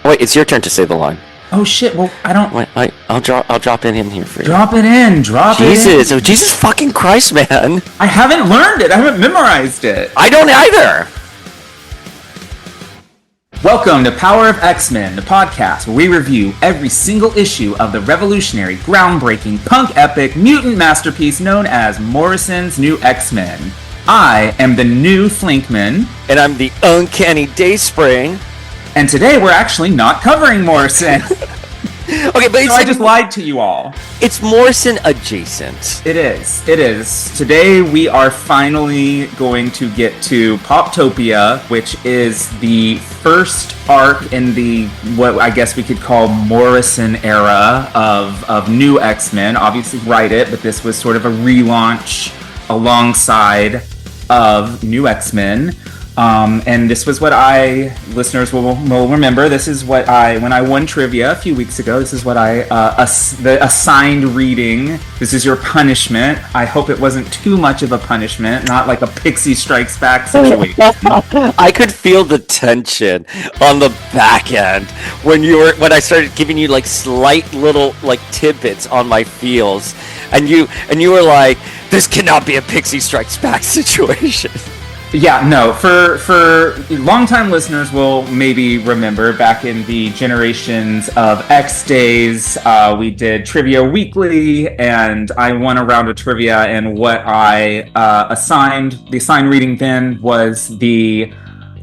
Wait, it's your turn to say the line. Oh shit! Well, I don't. Wait, I'll drop it in here for you. Drop it in. Jesus! Oh, Jesus fucking Christ, man! I haven't learned it. I haven't memorized it. I don't either. Welcome to Power of X-Men, the podcast where we review every single issue of the revolutionary, groundbreaking, punk epic, mutant masterpiece known as Morrison's New X-Men. I am the new Flinkman. And I'm the Uncanny Dayspring. And today we're actually not covering Morrison. Okay, but I just lied to you all. It's Morrison adjacent. It is. It is. Today we are finally going to get to POPTOPIA, which is the first arc in the, what I guess we could call Morrison-era of New X-Men. Obviously, write it, but this was sort of a relaunch alongside of New X-Men. And this was what listeners will remember, this is what when I won trivia a few weeks ago, this is what the assigned reading. This is your punishment. I hope it wasn't too much of a punishment, not like a Pixie Strikes Back situation. I could feel the tension on the back end when I started giving you like slight little like tidbits on my feels, and you were like, this cannot be a Pixie Strikes Back situation. Yeah, no, for longtime listeners will maybe remember back in the Generations of X days, we did Trivia Weekly, and I won a round of trivia, and what I the assigned reading then was the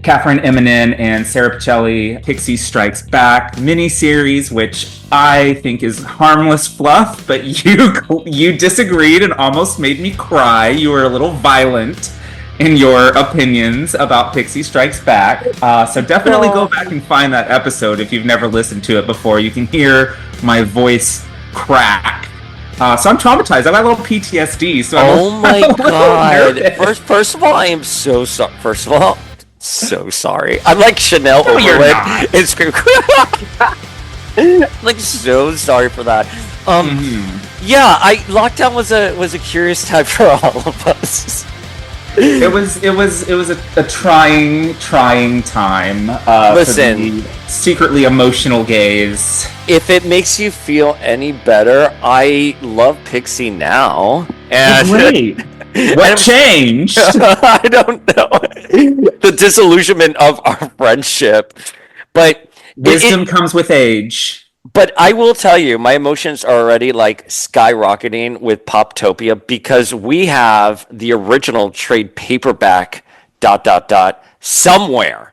Catherine Eminem and Sarah Pichelli Pixie Strikes Back miniseries, which I think is harmless fluff, but you disagreed and almost made me cry. You were a little violent in your opinions about Pixie Strikes Back. So definitely go back and find that episode if you've never listened to it before. You can hear my voice crack. So I'm traumatized. I got a little PTSD. So my God. First of all, I am so sorry. First of all, so sorry. I'm like Chanel Overland and scream. Like, so sorry for that. Yeah, lockdown was a curious time for all of us. It was a trying time. Listen, for the secretly emotional gaze. If it makes you feel any better, I love Pixie now. And great. What changed? I don't know. The disillusionment of our friendship, but wisdom comes with age. But I will tell you, my emotions are already like skyrocketing with POPTOPIA because we have the original trade paperback ... somewhere.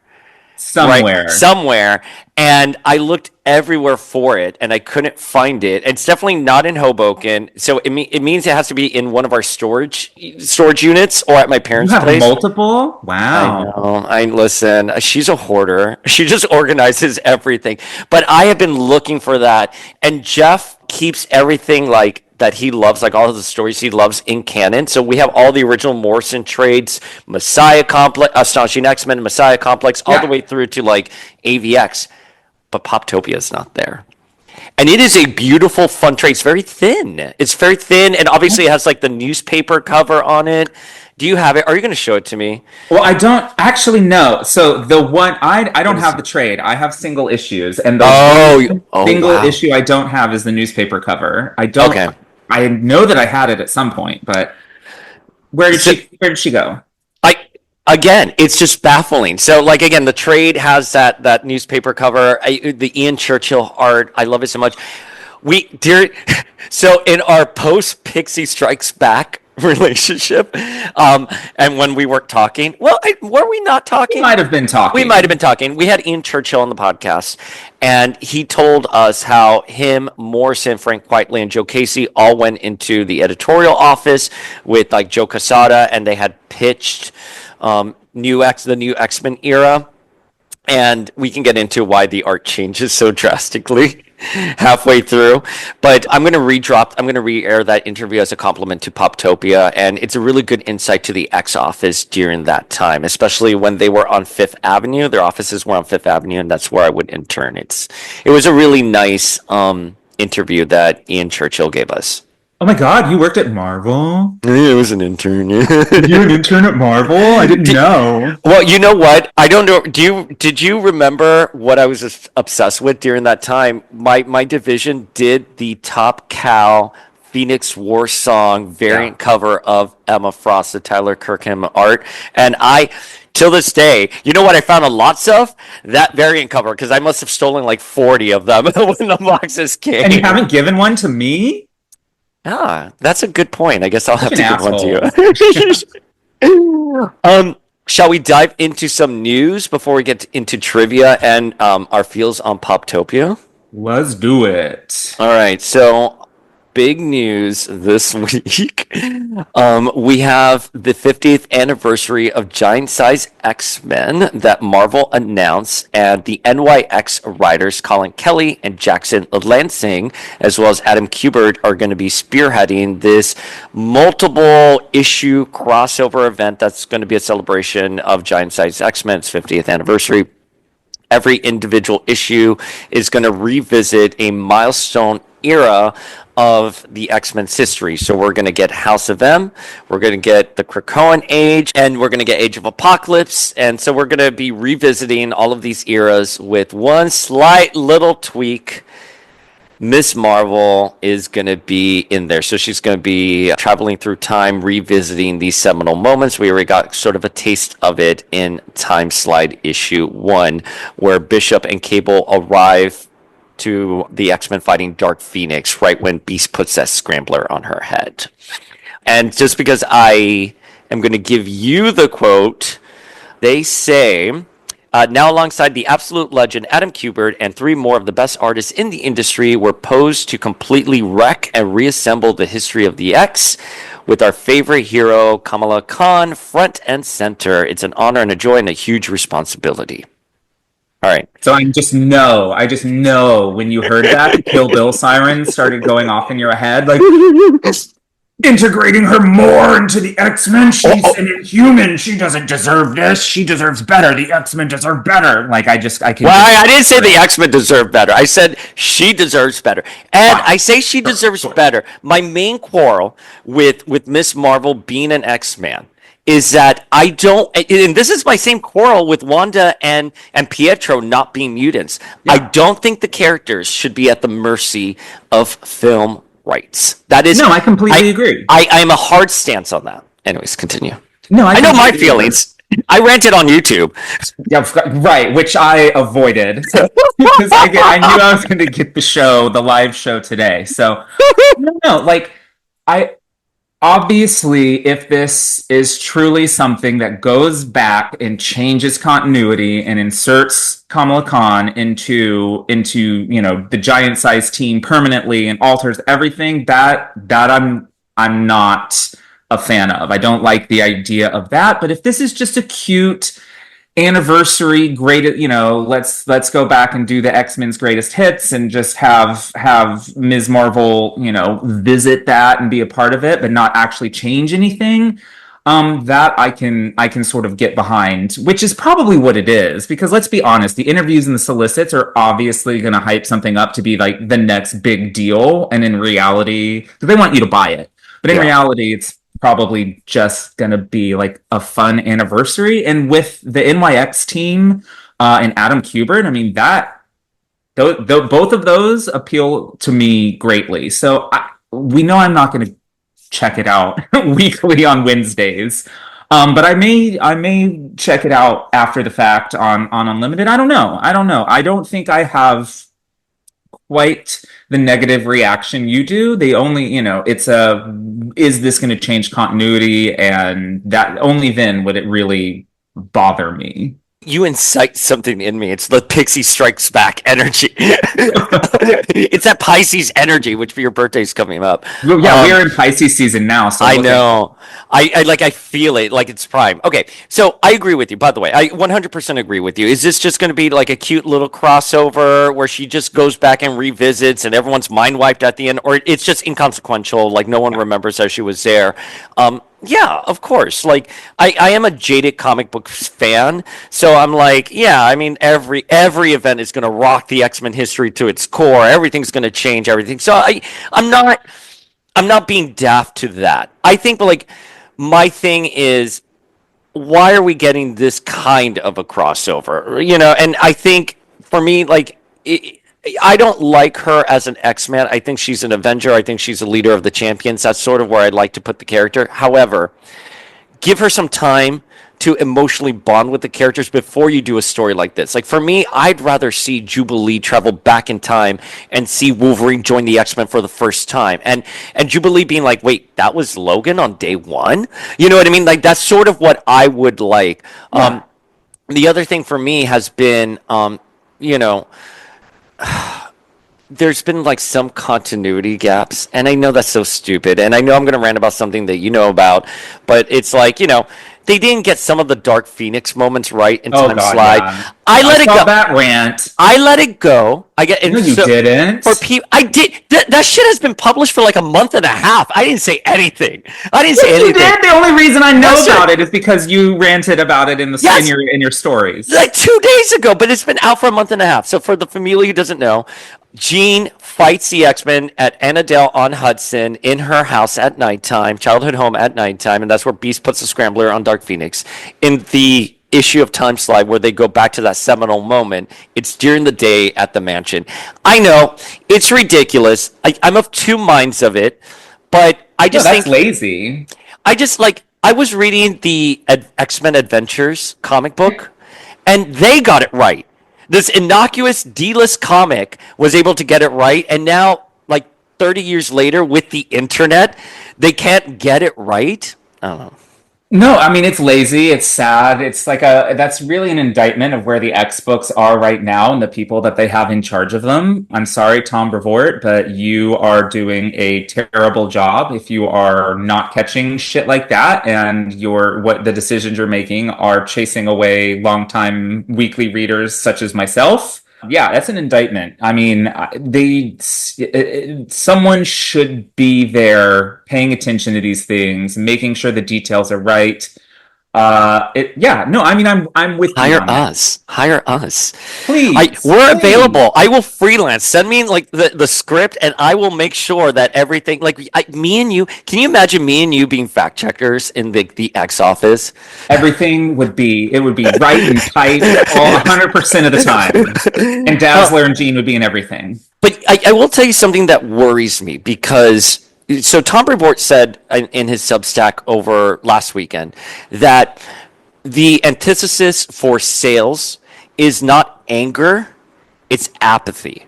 Right? Somewhere. And I looked everywhere for it and I couldn't find it. It's definitely not in Hoboken. So it means it has to be in one of our storage units or at my parents' place. Multiple? Wow. I know. Listen, she's a hoarder. She just organizes everything. But I have been looking for that. And Jeff keeps everything like that he loves, like all of the stories he loves in canon. So we have all the original Morrison trades, Messiah Complex, Astonishing X-Men, Messiah Complex, all the way through to like AVX. But POPTOPIA is not there. And it is a beautiful, fun trade. It's very thin. And obviously it has like the newspaper cover on it. Do you have it? Are you going to show it to me? Well, I don't actually know. So the one I don't have the trade. I have single issues, and the single issue I don't have is the newspaper cover. I don't. Okay. I know that I had it at some point, but where did she go? Again, it's just baffling. So, like, again, the trade has that newspaper cover, the Ian Churchill art. I love it so much. So in our post Pixie Strikes Back relationship, and when we were talking, were we not talking? We might have been talking. We had Ian Churchill on the podcast, and he told us how him, Morrison, Frank Quitely, and Joe Casey all went into the editorial office with like Joe Quesada, and they had pitched the new X-Men era, and we can get into why the art changes so drastically halfway through. But I'm going to re-air that interview as a compliment to POPTOPIA, and it's a really good insight to the X office during that time, especially when they were on Fifth Avenue. Their offices were on Fifth Avenue, and that's where I would intern. It was a really nice interview that Ian Churchill gave us. Oh my God, you worked at Marvel? Yeah, I was an intern. You're an intern at Marvel? I didn't know. Well, you know what? I don't know. Did you remember what I was obsessed with during that time? My division did the Top Cow Phoenix War song Yeah. variant cover of Emma Frost, the Tyler Kirkham art, and I. Till this day, you know what I found a lots of? That variant cover, because I must have stolen like 40 of them when the boxes came. And you haven't given one to me? Ah, that's a good point. I guess I'll have Such to an give one asshole. to you. Shall we dive into some news before we get into trivia and our feels on Poptopia? Let's do it. All right, so big news this week. We have the 50th anniversary of Giant Size X-Men that Marvel announced, and the NYX writers Colin Kelly and Jackson Lansing, as well as Adam Kubert, are going to be spearheading this multiple issue crossover event that's going to be a celebration of Giant Size X-Men's 50th anniversary. Every individual issue is going to revisit a milestone era of the X-Men's history. So we're going to get House of M, we're going to get the Krakoan Age, and we're going to get Age of Apocalypse. And so we're going to be revisiting all of these eras with one slight little tweak. Miss Marvel is going to be in there. So she's going to be traveling through time, revisiting these seminal moments. We already got sort of a taste of it in Time Slide issue 1, where Bishop and Cable arrive to the X-Men fighting Dark Phoenix right when Beast puts that scrambler on her head. And just because I am going to give you the quote, they say... now, alongside the absolute legend Adam Kubert and 3 more of the best artists in the industry, we're posed to completely wreck and reassemble the history of the X with our favorite hero, Kamala Khan, front and center. It's an honor and a joy and a huge responsibility. All right. So I just know when you heard that, the Kill Bill sirens started going off in your head, like, integrating her more into the X-Men. She's an Inhuman. She doesn't deserve this. She deserves better. The X-Men deserve better. Like, I can. Well, I didn't say the X-Men deserve better. I said she deserves better. And I say she deserves better. My main quarrel with Miss Marvel being an X-Man is that I don't, and this is my same quarrel with Wanda and Pietro not being mutants. Yeah. I don't think the characters should be at the mercy of film rights. That is, no, I completely agree. I am a hard stance on that. Anyways, continue. No, I know my feelings. I ranted on YouTube. Yeah, right, which I avoided because I knew I was going to get the live show today. So no, like I. Obviously, if this is truly something that goes back and changes continuity and inserts Kamala Khan into the giant size team permanently and alters everything, that I'm not a fan of. I don't like the idea of that. But if this is just a cute anniversary, great, let's go back and do the X-Men's greatest hits and just have Ms. Marvel, visit that and be a part of it, but not actually change anything. That I can sort of get behind, which is probably what it is, because let's be honest, the interviews and the solicits are obviously going to hype something up to be like the next big deal, and in reality, they want you to buy it, but in reality, it's probably just gonna be like a fun anniversary. And with the NYX team and Adam Kubert, I mean, that both of those appeal to me greatly. So we know I'm not gonna check it out weekly on Wednesdays, but I may check it out after the fact on Unlimited. I don't know. I don't think I have quite the negative reaction you do. They only, is this going to change continuity? And that only then would it really bother me. You incite something in me. It's the Pixie Strikes Back energy. It's that Pisces energy, which for your birthday's coming up. Well, yeah, we are in Pisces season now. So I know. I feel it like it's prime. Okay, so I agree with you, by the way. I 100% agree with you. Is this just going to be like a cute little crossover where she just goes back and revisits and everyone's mind wiped at the end? Or it's just inconsequential, like no one remembers how she was there? Yeah, of course. Like I am a jaded comic book fan, so I'm like, yeah, I mean every event is going to rock the X-Men history to its core. Everything's going to change everything. So I'm not I'm not being daft to that. I think like my thing is, why are we getting this kind of a crossover? And I think for me, like, I don't like her as an X-Man. I think she's an Avenger. I think she's a leader of the champions. That's sort of where I'd like to put the character. However, give her some time to emotionally bond with the characters before you do a story like this. Like for me, I'd rather see Jubilee travel back in time and see Wolverine join the X-Men for the first time. And Jubilee being like, wait, that was Logan on day one? You know what I mean? Like that's sort of what I would like. Yeah. The other thing for me has been, you know, there's been like some continuity gaps, and I know that's so stupid, and I know I'm going to rant about something that you know about, but it's like, they didn't get some of the Dark Phoenix moments right in Time Slide. Yeah. I let it saw go. That rant. I let it go. And No, you didn't. I did. That shit has been published for like a month and a half. I didn't say anything. I didn't say anything. You did. The only reason I know about it is because you ranted about it in your stories. Like 2 days ago, but it's been out for a month and a half. So for the familia who doesn't know, Jean fights the X-Men at Annandale on Hudson in her house at nighttime, childhood home at nighttime, and that's where Beast puts the scrambler on Dark Phoenix. In the issue of Time Slide where they go back to that seminal moment, it's during the day at the mansion. I know, it's ridiculous. I'm of two minds of it, but I just think... that's lazy. I was reading the X-Men Adventures comic book, and they got it right. This innocuous D-list comic was able to get it right, and now, like 30 years later, with the internet, they can't get it right. I don't know. No, I mean, it's lazy. It's sad. It's like that's really an indictment of where the X books are right now and the people that they have in charge of them. I'm sorry, Tom Brevoort, but you are doing a terrible job if you are not catching shit like that, and what the decisions you're making are chasing away longtime weekly readers such as myself. Yeah, that's an indictment. I mean, someone should be there paying attention to these things, making sure the details are right. I mean, I'm with you. Hire us, please. We're available. I will freelance. Send me like the script, and I will make sure that everything. Like me and you. Can you imagine me and you being fact checkers in the X office? Everything would be right and tight, all 100% of the time. And Dazzler and Jean would be in everything. But I will tell you something that worries me because. So Tom Brevoort said in his Substack over last weekend that the antithesis for sales is not anger, it's apathy.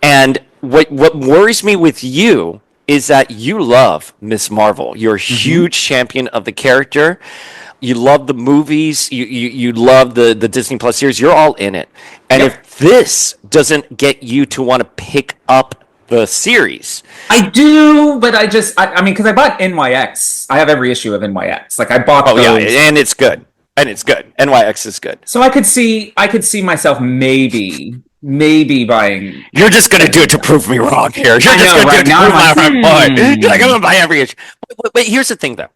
And what worries me with you is that you love Miss Marvel. You're a huge champion of the character. You love the movies. You love the Disney Plus series. You're all in it. And if this doesn't get you to want to pick up the series. I do, but I mean, because I bought NYX. I have every issue of NYX. Like I bought those. Yeah, and it's good. NYX is good. So I could see myself maybe buying. You're just gonna do it to prove me wrong here. You're just gonna do it to prove my point. You're like, I'm gonna buy every issue. But here's the thing, though.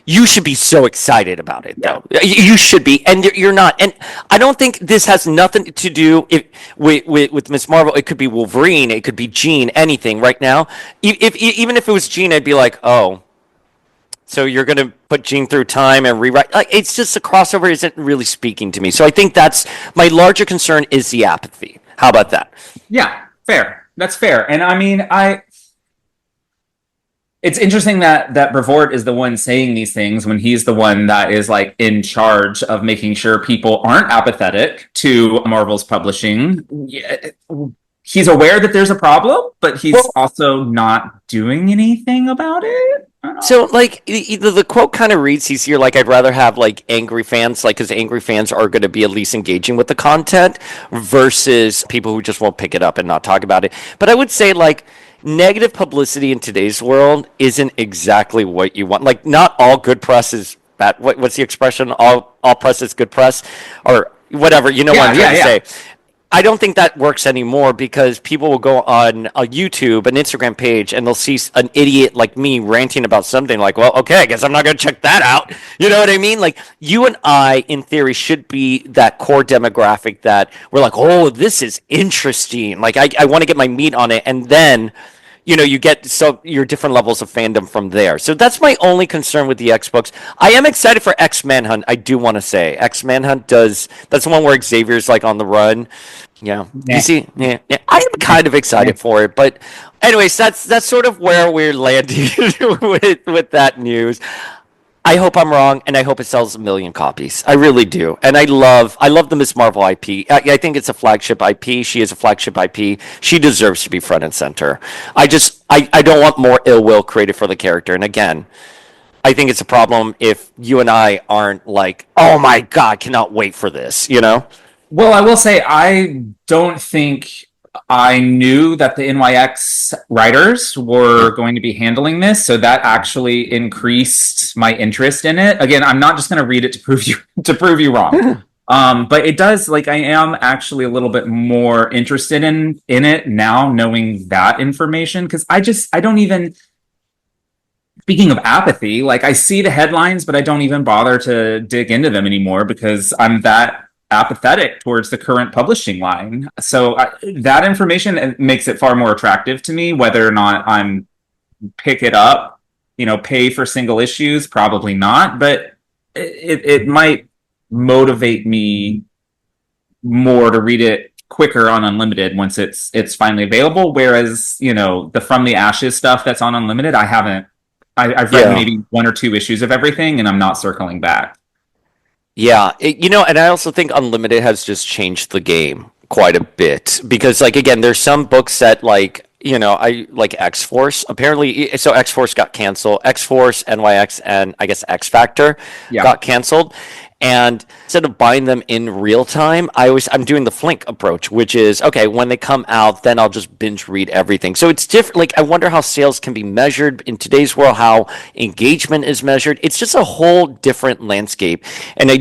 You should be so excited about it, though. You should be, and you're not. And I don't think this has nothing to do with Miss Marvel. It could be Wolverine. It could be Jean. Anything right now. Even if it was Jean, I'd be like, oh. So you're going to put Jean through time and rewrite. Like, it's just the crossover isn't really speaking to me. So I think that's my larger concern is the apathy. How about that? Yeah, fair. That's fair. And I mean, it's interesting that Brevoort is the one saying these things when he's the one that is like in charge of making sure people aren't apathetic to Marvel's publishing. He's aware that there's a problem, but he's also not doing anything about it. So, like, the quote kind of reads, he's here, like, I'd rather have, like, angry fans, like, because angry fans are going to be at least engaging with the content versus people who just won't pick it up and not talk about it. But I would say, like, negative publicity in today's world isn't exactly what you want. Like, not all good press is bad. What's the expression? All press is good press? Or whatever, you know what I'm trying to say. I don't think that works anymore because people will go on a YouTube, an Instagram page, and they'll see an idiot like me ranting about something like, well, okay, I guess I'm not going to check that out. You know what I mean? Like, you and I, in theory, should be that core demographic that we're like, oh, this is interesting. Like, I want to get my meat on it. And then you get your different levels of fandom from there. So that's my only concern with the X books. I am excited for X Manhunt. I do want to say X Manhunt that's the one where Xavier's like on the run. Yeah, you see, yeah. I am kind of excited for it, but anyways, that's sort of where we're landing with that news. I hope I'm wrong, and I hope it sells 1 million copies. I really do, and I love the Miss Marvel IP. I think it's a flagship IP. She is a flagship IP. She deserves to be front and center. I don't want more ill will created for the character. And again, I think it's a problem if you and I aren't like, oh my god, cannot wait for this. Well, I will say I don't think I knew that the NYX writers were going to be handling this, so that actually increased my interest in it. Again, I'm not just going to read it to prove you wrong. But it does, like, I am actually a little bit more interested in it now, knowing that information, because I don't even, speaking of apathy, like, I see the headlines, but I don't even bother to dig into them anymore because I'm that apathetic towards the current publishing line. So that information makes it far more attractive to me. Whether or not I'm pick it up, pay for single issues, probably not, but it might motivate me more to read it quicker on Unlimited once it's finally available. Whereas, the From the Ashes stuff that's on Unlimited, I've read maybe 1 or 2 issues of everything, and I'm not circling back. Yeah, and I also think Unlimited has just changed the game quite a bit because, like, again, there's some books that, like, I like X-Force. Apparently, so X-Force got canceled. X-Force, NYX, and I guess X Factor got canceled. And instead of buying them in real time, I'm doing the Flink approach, which is, okay, when they come out, then I'll just binge read everything. So it's different. Like, I wonder how sales can be measured in today's world, how engagement is measured. It's just a whole different landscape. And I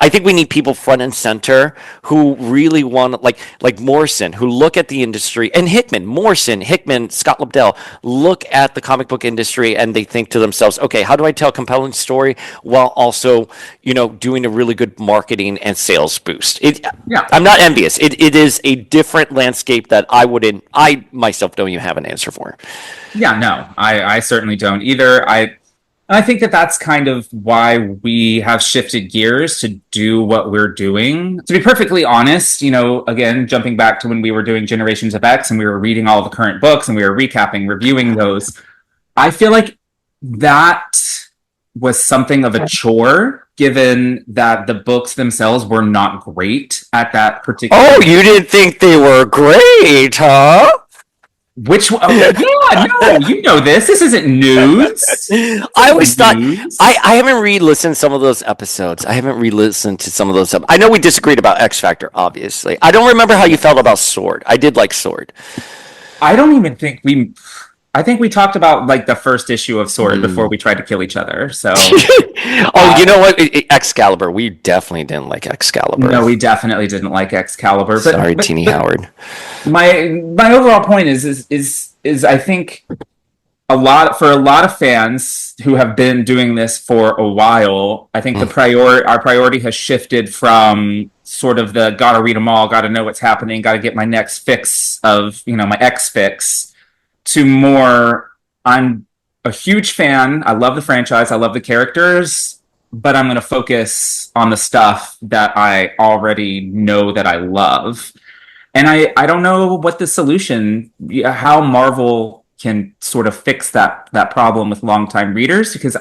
think we need people front and center who really want, like Morrison, who look at the industry, and Hickman, Scott Lobdell, look at the comic book industry and they think to themselves, okay, how do I tell a compelling story while also, doing a really good marketing and sales boost. I'm not envious. It is a different landscape that I myself don't even have an answer for. Yeah, no, I certainly don't either. I think that's kind of why we have shifted gears to do what we're doing. To be perfectly honest, again, jumping back to when we were doing Generations of X and we were reading all the current books and we were recapping, reviewing those, I feel like that was something of a chore, given that the books themselves were not great at that particular... Oh, you didn't think they were great, huh? Which one? Yeah, no, you know this. This isn't news. I always thought... I haven't re-listened to some of those episodes. I know we disagreed about X Factor, obviously. I don't remember how you felt about Sword. I did like Sword. I think we talked about, like, the first issue of Sword before we tried to kill each other, so... You know what? Excalibur. We definitely didn't like Excalibur. No, we definitely didn't like Excalibur. Sorry, Teeny Howard. My overall point is I think a lot of fans who have been doing this for a while, I think our priority has shifted from sort of the gotta read them all, gotta know what's happening, gotta get my next fix of, my X fix, to more, I'm a huge fan. I love the franchise. I love the characters, but I'm going to focus on the stuff that I already know that I love. And I don't know what the solution, how Marvel can sort of fix that problem with longtime readers, because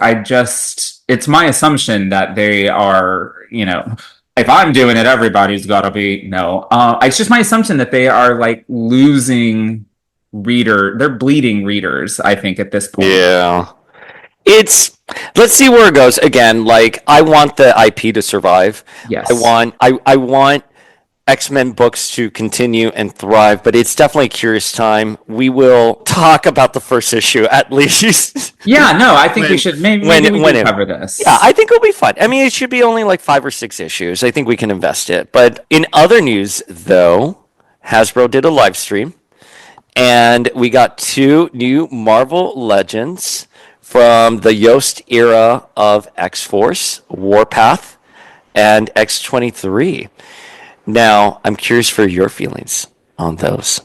it's my assumption that they are, if I'm doing it, everybody's got to be, no. It's just my assumption that they are, like, losing... they're bleeding readers, I think, at this point. Yeah. Let's see where it goes. Again, like, I want the IP to survive. Yes. I want X-Men books to continue and thrive, but it's definitely a curious time. We will talk about the first issue at least. Yeah, no, I think we should maybe cover this. Yeah, I think it'll be fun. I mean, it should be only like 5 or 6 issues. I think we can invest it. But in other news, though, Hasbro did a live stream. And we got 2 new Marvel Legends from the Yost era of X-Force, Warpath, and X-23. Now, I'm curious for your feelings on those.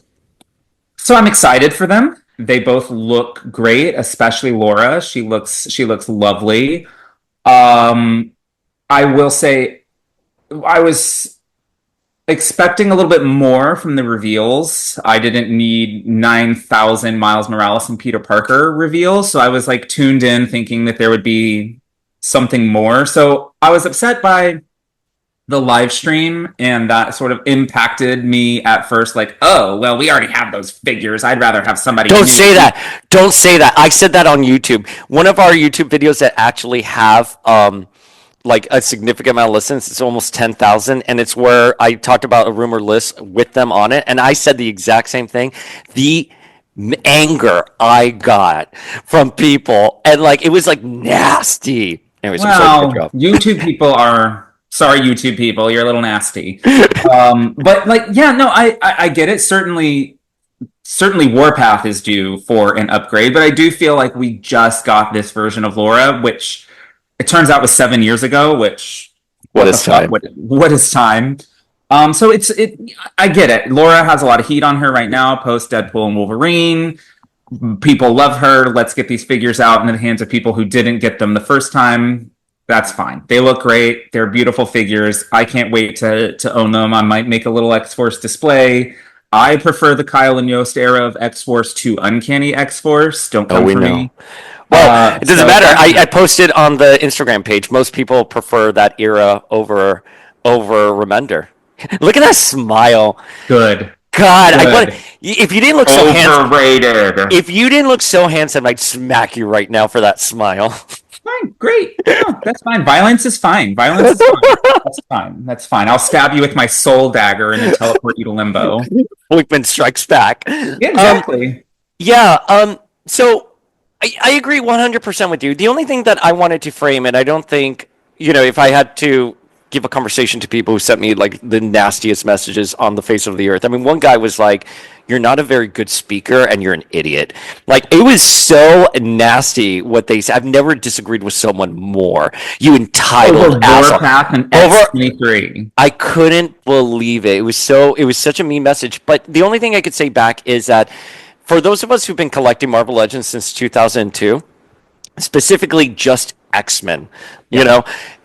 So I'm excited for them. They both look great, especially Laura. She looks lovely. I will say I was expecting a little bit more from the reveals. I didn't need 9,000 Miles Morales and Peter Parker reveals, so I was like tuned in thinking that there would be something more. So I was upset by the live stream, and that sort of impacted me at first, like, oh, well, we already have those figures. I'd rather have somebody Don't new. say that. Don't say that. I said that on YouTube. One of our YouTube videos that actually have like a significant amount of listens, it's almost 10,000, and it's where I talked about a rumor list with them on it, and I said the exact same thing. The anger I got from people, and like it was like nasty. Anyways, I'm sorry to cut you off. YouTube people are sorry, YouTube people, you're a little nasty. But like, yeah, no, I get it. Certainly Warpath is due for an upgrade, but I do feel like we just got this version of Laura, which it turns out was 7 years ago. Which what is time? What is time? So I get it. Laura has a lot of heat on her right now, post Deadpool and Wolverine. People love her. Let's get these figures out into the hands of people who didn't get them the first time. That's fine. They look great. They're beautiful figures. I can't wait to own them. I might make a little X-Force display. I prefer the Kyle and Yost era of X-Force to Uncanny X-Force. Don't come for me. Well, it doesn't matter. I posted on the Instagram page. Most people prefer that era over Remender. Look at that smile. Good. God, if you didn't look so handsome, if you didn't look so handsome, I'd smack you right now for that smile. Fine, great. No, that's fine. Violence is fine. That's fine. That's fine. I'll stab you with my soul dagger and then teleport you to limbo. Flinkman strikes back. Yeah, exactly. So I agree 100% with you. The only thing that I wanted to frame, and I don't think, if I had to give a conversation to people who sent me like the nastiest messages on the face of the earth. I mean, one guy was like, "You're not a very good speaker and you're an idiot." Like, it was so nasty what they said. I've never disagreed with someone more. You entitled asshole. Warpath and X-23. I couldn't believe it. It was such a mean message. But the only thing I could say back is that for those of us who've been collecting Marvel Legends since 2002, specifically just X-Men,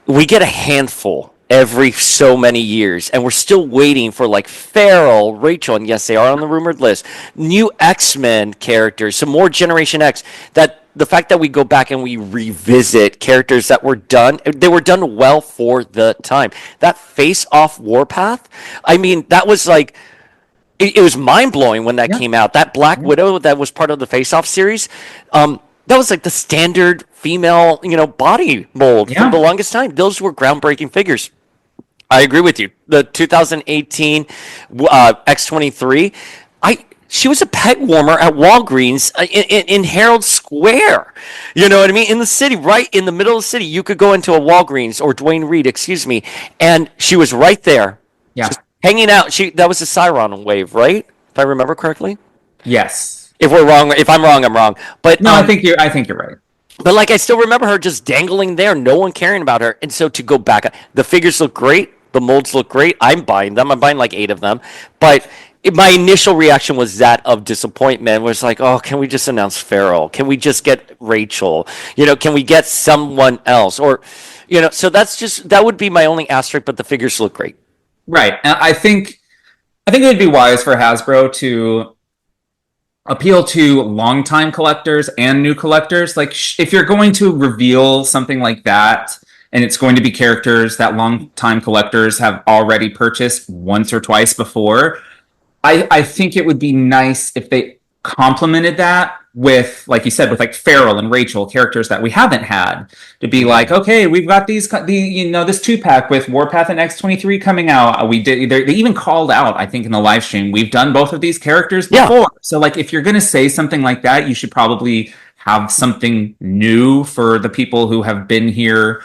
we get a handful every so many years, and we're still waiting for like Farrell, Rachel, and yes, they are on the rumored list, new X-Men characters, some more Generation X. That the fact that we go back and we revisit characters that were done, they were done well for the time. That Face-Off Warpath, I mean, that was like, it was mind-blowing when that came out. That Black Widow that was part of the Face-Off series, that was like the standard female, body mold for the longest time. Those were groundbreaking figures. I agree with you. The 2018 X-23, she was a peg warmer at Walgreens in Herald Square. You know what I mean? In the city, right in the middle of the city, you could go into a Walgreens or Dwayne Reed, and she was right there. Yeah. Just hanging out. That was a Cyron wave, right? If I remember correctly? Yes. If we're wrong, if I'm wrong, I'm wrong. But no, I think you're right. But like, I still remember her just dangling there, no one caring about her. And so to go back, the figures look great, the molds look great. I'm buying them. I'm buying like 8 of them. But my initial reaction was that of disappointment. Was like, oh, can we just announce Farrell? Can we just get Rachel? Can we get someone else? Or, so that would be my only asterisk. But the figures look great. Right. And I think it would be wise for Hasbro to appeal to longtime collectors and new collectors. Like, if you're going to reveal something like that, and it's going to be characters that longtime collectors have already purchased once or twice before, I think it would be nice if they complemented that with, like you said, with like Farrell and Rachel, characters that we haven't had, to be like, okay, we've got this 2-pack with Warpath and X-23 coming out. They even called out, I think, in the live stream, we've done both of these characters before. Yeah. So like, if you're going to say something like that, you should probably have something new for the people who have been here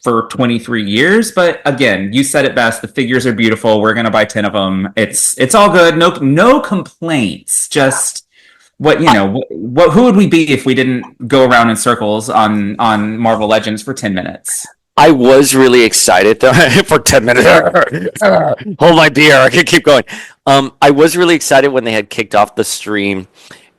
for 23 years. But again, you said it best. The figures are beautiful. We're going to buy 10 of them. It's all good. No complaints. Just who would we be if we didn't go around in circles on Marvel Legends for 10 minutes? I was really excited for 10 minutes. Hold my beer. I can keep going. I was really excited when they had kicked off the stream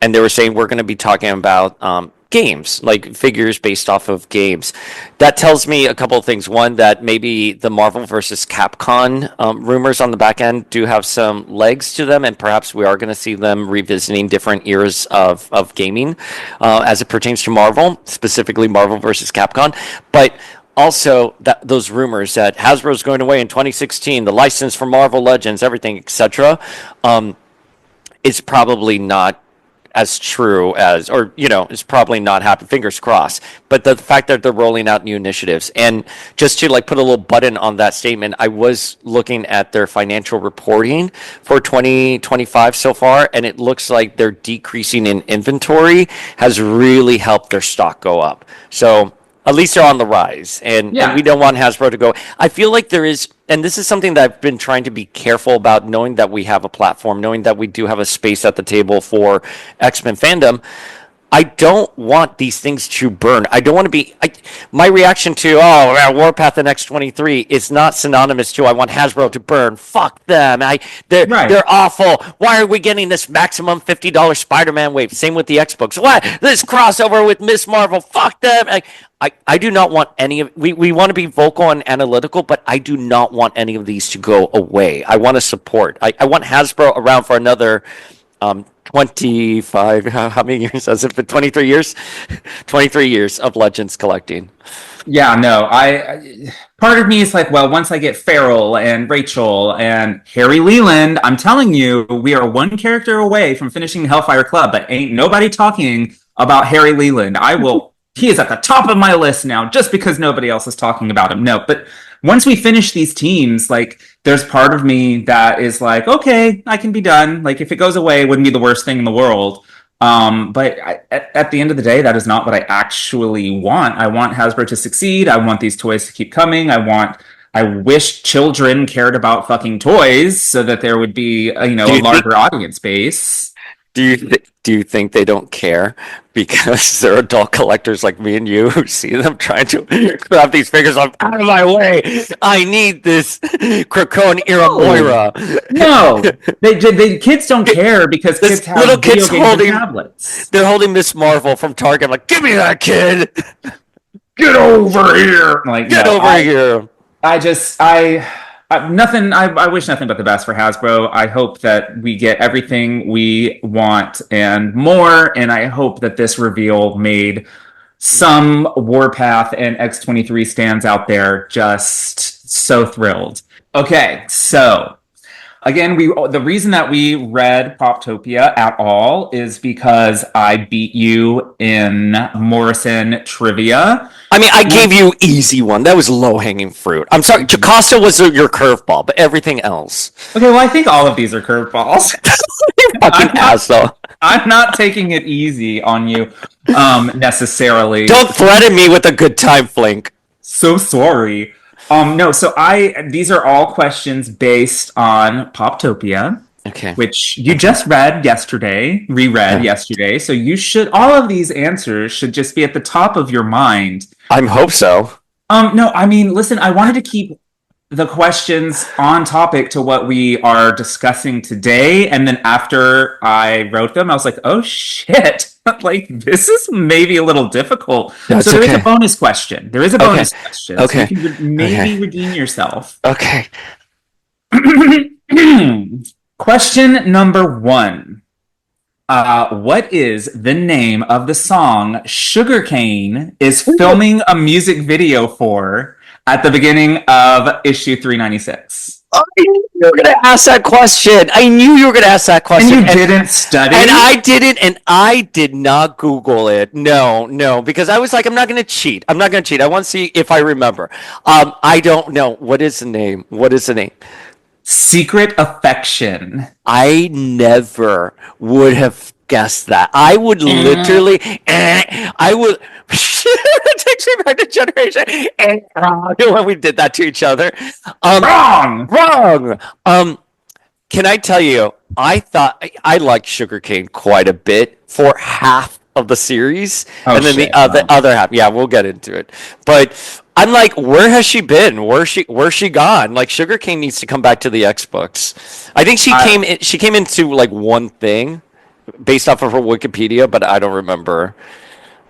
and they were saying we're going to be talking about games, like figures based off of games. That tells me a couple of things. One, that maybe the Marvel versus Capcom rumors on the back end do have some legs to them, and perhaps we are going to see them revisiting different eras of gaming as it pertains to Marvel, specifically Marvel versus Capcom. But also, those rumors that Hasbro's going away in 2016, the license for Marvel Legends, everything, etc., is probably not as true as, or it's probably not happening. Fingers crossed. But the fact that they're rolling out new initiatives, and just to like put a little button on that statement, I was looking at their financial reporting for 2025 so far, and it looks like their decreasing in inventory has really helped their stock go up. So at least they're on the rise, and we don't want Hasbro to go. I feel like there is, and this is something that I've been trying to be careful about, knowing that we have a platform, knowing that we do have a space at the table for X-Men fandom. I don't want these things to burn. I don't want to be. My reaction to Warpath and X-23 is not synonymous to I want Hasbro to burn. Fuck them. They're awful. Why are we getting this maximum $50 Spider-Man wave? Same with the X-Books. What this crossover with Miss Marvel? Fuck them. I do not want any of. We want to be vocal and analytical, but I do not want any of these to go away. I want to support. I want Hasbro around for another 25, how many years has it been? 23 years? 23 years of Legends collecting. Yeah, no, part of me is like, well, once I get Farrell and Rachel and Harry Leland, I'm telling you, we are one character away from finishing Hellfire Club, but ain't nobody talking about Harry Leland. He is at the top of my list now, just because nobody else is talking about him. No, but once we finish these teams, like, there's part of me that is like, okay, I can be done. Like, if it goes away, it wouldn't be the worst thing in the world. But at the end of the day, that is not what I actually want. I want Hasbro to succeed. I want these toys to keep coming. I wish children cared about fucking toys so that there would be, a larger audience base. Do you think they don't care because they're adult collectors like me and you who see them trying to grab these figures out of my way? I need this Krakoan era Moira. No, they kids don't care because kids have little kids holding tablets. They're holding Miss Marvel from Target. I'm like, give me that kid. Get over here. Like, get over here. I wish nothing but the best for Hasbro. I hope that we get everything we want and more, and I hope that this reveal made some Warpath and X-23 stands out there just so thrilled. Okay, so again, the reason that we read POPTOPIA at all is because I beat you in Morrison trivia. I mean, I gave you easy one. That was low-hanging fruit. I'm sorry, Jocasta was your curveball, but everything else. Okay, well, I think all of these are curveballs. You fucking asshole. I'm not taking it easy on you, necessarily. Don't threaten me with a good time, Flink. So sorry. No, so these are all questions based on POPTOPIA. Okay. Which you just read yesterday, reread yesterday. So all of these answers should just be at the top of your mind. I hope so. No, I mean, listen, I wanted to keep the questions on topic to what we are discussing today. And then after I wrote them, I was like, oh shit, like this is maybe a little difficult. That's so there is okay. a bonus question. There is a bonus question. Okay. So you can maybe redeem yourself. Okay. Question number 1. What is the name of the song Sugar Kane is filming a music video for at the beginning of issue 396? I knew you were going to ask that question. And you didn't study? And I didn't, and I did not Google it. No, because I was like, I'm not going to cheat. I want to see if I remember. I don't know. What is the name? Secret Affection. I never would have guessed that. I would literally, it takes me back to Generation when we did that to each other. Wrong. Can I tell you, I thought I liked Sugar Kane quite a bit for half of the series, and then the other half. Yeah, we'll get into it. But I'm like, where has she been? Where's she gone? Like, Sugar Kane needs to come back to the X-Books. I think she came into like one thing, based off of her Wikipedia, but I don't remember.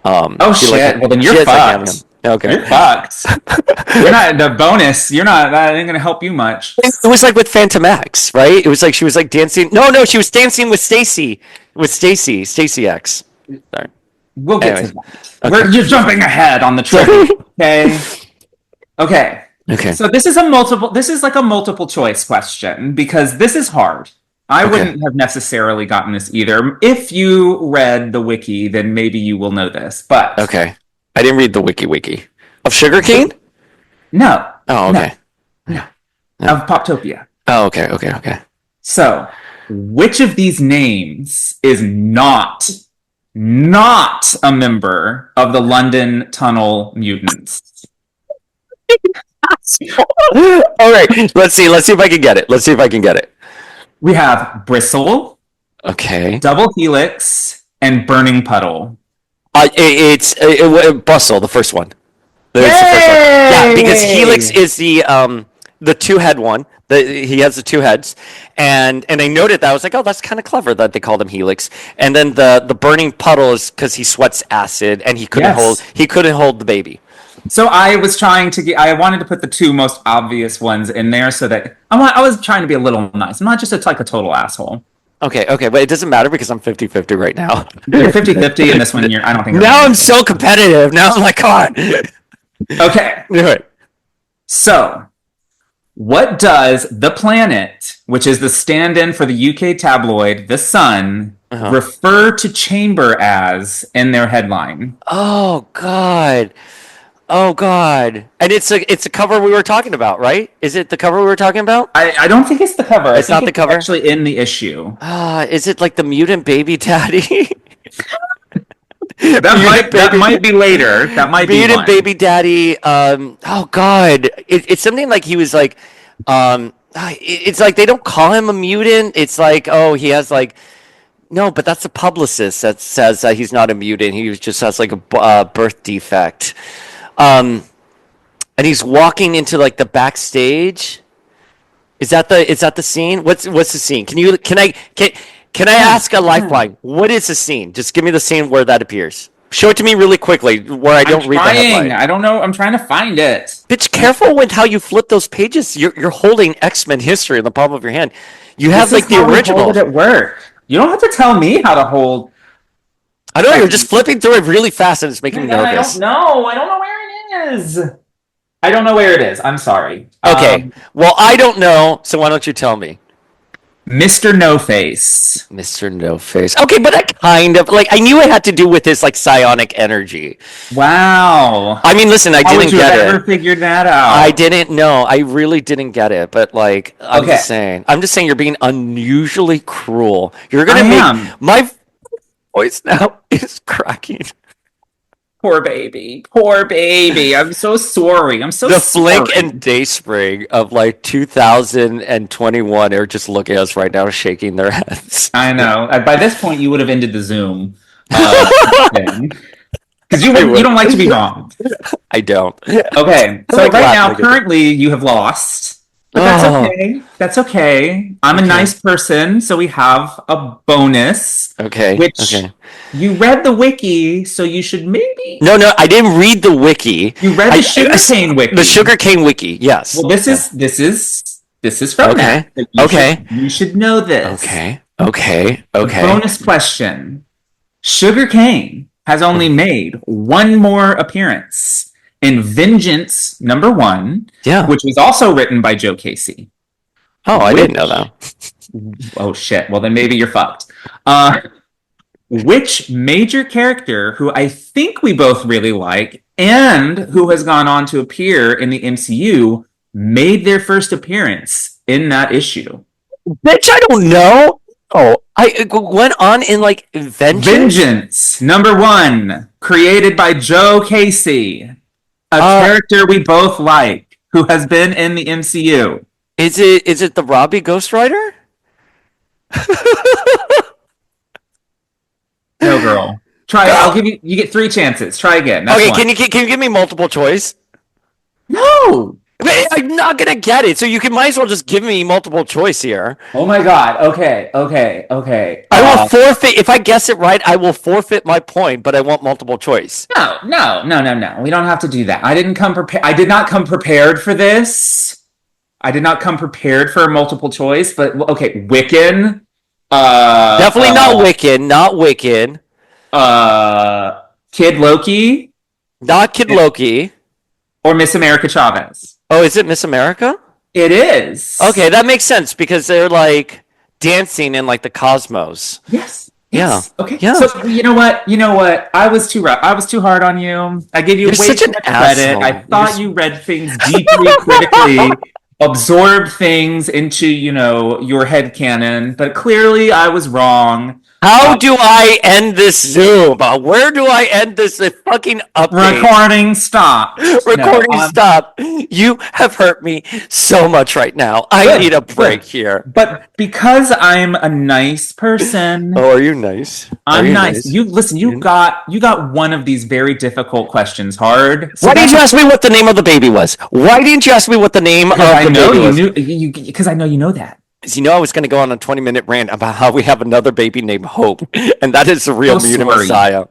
Oh shit! Like, well, then you're fucked. Okay. You're fucked. You're not the bonus. You're not. That ain't gonna help you much. It was like with Phantom X, right? It was like she was like dancing. No, she was dancing with Stacy X. Sorry. We'll get to that. Okay. You're jumping ahead on the trivia. Okay. So this is like a multiple choice question because this is hard. I wouldn't have necessarily gotten this either. If you read the wiki, then maybe you will know this. But okay, I didn't read the wiki of Sugar Kane. No. Oh, okay. No. Of POPTOPIA. Oh, okay. So, which of these names is not a member of the London Tunnel Mutants? All right, let's see if I can get it. We have Bristle, Double Helix, and Burning Puddle. It's Bustle, the first one. Yay! Yeah, because Helix is the two-head one. He has the two heads, and I noted that I was like, oh, that's kind of clever that they called him Helix. And then the Burning Puddle is because he sweats acid and he couldn't hold the baby. So I was trying to I wanted to put the two most obvious ones in there so that I was trying to be a little nice. I'm not just like a total asshole. Okay, but it doesn't matter because I'm 50-50 right now. You're 50-50 in this one. I don't think. Now I'm so competitive. Now I'm like, come on. Okay. Do it. So, what does The Planet, which is the stand-in for the UK tabloid The Sun, refer to Chamber as in their headline? Oh God. And it's a cover we were talking about, right? Is it the cover we were talking about? I don't think it's the cover. It's not the cover? Actually in the issue. Is it like the Mutant Baby Daddy? That might be later. That might be Mutant Baby Daddy. Oh God. It's something like he was like it's like they don't call him a mutant. It's like, oh, he has like no, but that's a publicist that says that he's not a mutant. He just has like a birth defect. And he's walking into like the backstage. Is that the scene? What's the scene? Can I ask a lifeline? What is the scene? Just give me the scene where that appears. Show it to me really quickly where I don't read the headline. I don't know. I'm trying to find it. Bitch, careful with how you flip those pages. You're holding X-Men history in the palm of your hand. You have like the original. Hold it at work. You don't have to tell me how to hold. I know you're just flipping through it really fast and it's making me nervous. I don't know where it is. I don't know where it is. I'm sorry. Okay. Well, I don't know, so why don't you tell me? Mr. No Face. Mr. No Face. Okay, but that kind of like I knew it had to do with his like psionic energy. Wow. I mean, listen, I didn't get it. How would you ever figured that out? I didn't know. I really didn't get it. But like, I'm just saying you're being unusually cruel. You're gonna make my voice now is cracking. Poor baby. I'm so sorry. The Flink and Dayspring of like 2021 are just looking at us right now, shaking their heads. I know. By this point, you would have ended the Zoom. Because you don't like to be wrong. I don't. Okay. So right now, currently, you have lost. But that's okay. That's okay. I'm a nice person, so we have a bonus. Okay. You read the wiki, so you should maybe. No, I didn't read the wiki. You read the Sugar Kane wiki. The Sugar Kane wiki, yes. Well, this is from that. You should know this. Okay. Bonus question: Sugar Kane has only made one more appearance in Vengeance #1, which was also written by Joe Casey. Oh, I didn't know that. Oh shit! Well, then maybe you're fucked. Which major character, who I think we both really like, and who has gone on to appear in the MCU, made their first appearance in that issue? Bitch, I don't know. Oh, I went on in like Vengeance #1, created by Joe Casey, a character we both like, who has been in the MCU. Is it the Robbie Ghost Rider? No, girl. Try. I'll give you. You get 3 chances. Try again. That's okay. one. Can you give me multiple choice? No. But I'm not gonna get it, so you might as well just give me multiple choice here. Oh my God. Okay. I will forfeit if I guess it right. I will forfeit my point, but I want multiple choice. No. We don't have to do that. I didn't come prepared. I did not come prepared for this. I did not come prepared for a multiple choice. But okay, Wiccan. Definitely not Wiccan. Not Wiccan. Kid Loki. Not Kid Loki. Or Miss America Chavez. Oh, is it Miss America? It is. Okay, that makes sense because they're like dancing in like the cosmos. Yes. Yeah. Okay. Yeah. So you know what? I was too rough. I was too hard on you. I gave you You're way such too an much credit. asshole. I thought you read things deeply, critically, absorbed things into, your head canon, but clearly I was wrong. How do I end this Zoom? Where do I end this fucking update? Recording stop. Recording stop. You have hurt me so much right now. I need a break here. But because I'm a nice person. Oh, are you nice? I'm nice. You listen. You got one of these very difficult questions hard. So why didn't you ask me what the name of the baby was? Why didn't you ask me what the name of the baby was? Because I know you know that. I was going to go on a 20-minute rant about how we have another baby named Hope, and that is the real Mutant Messiah.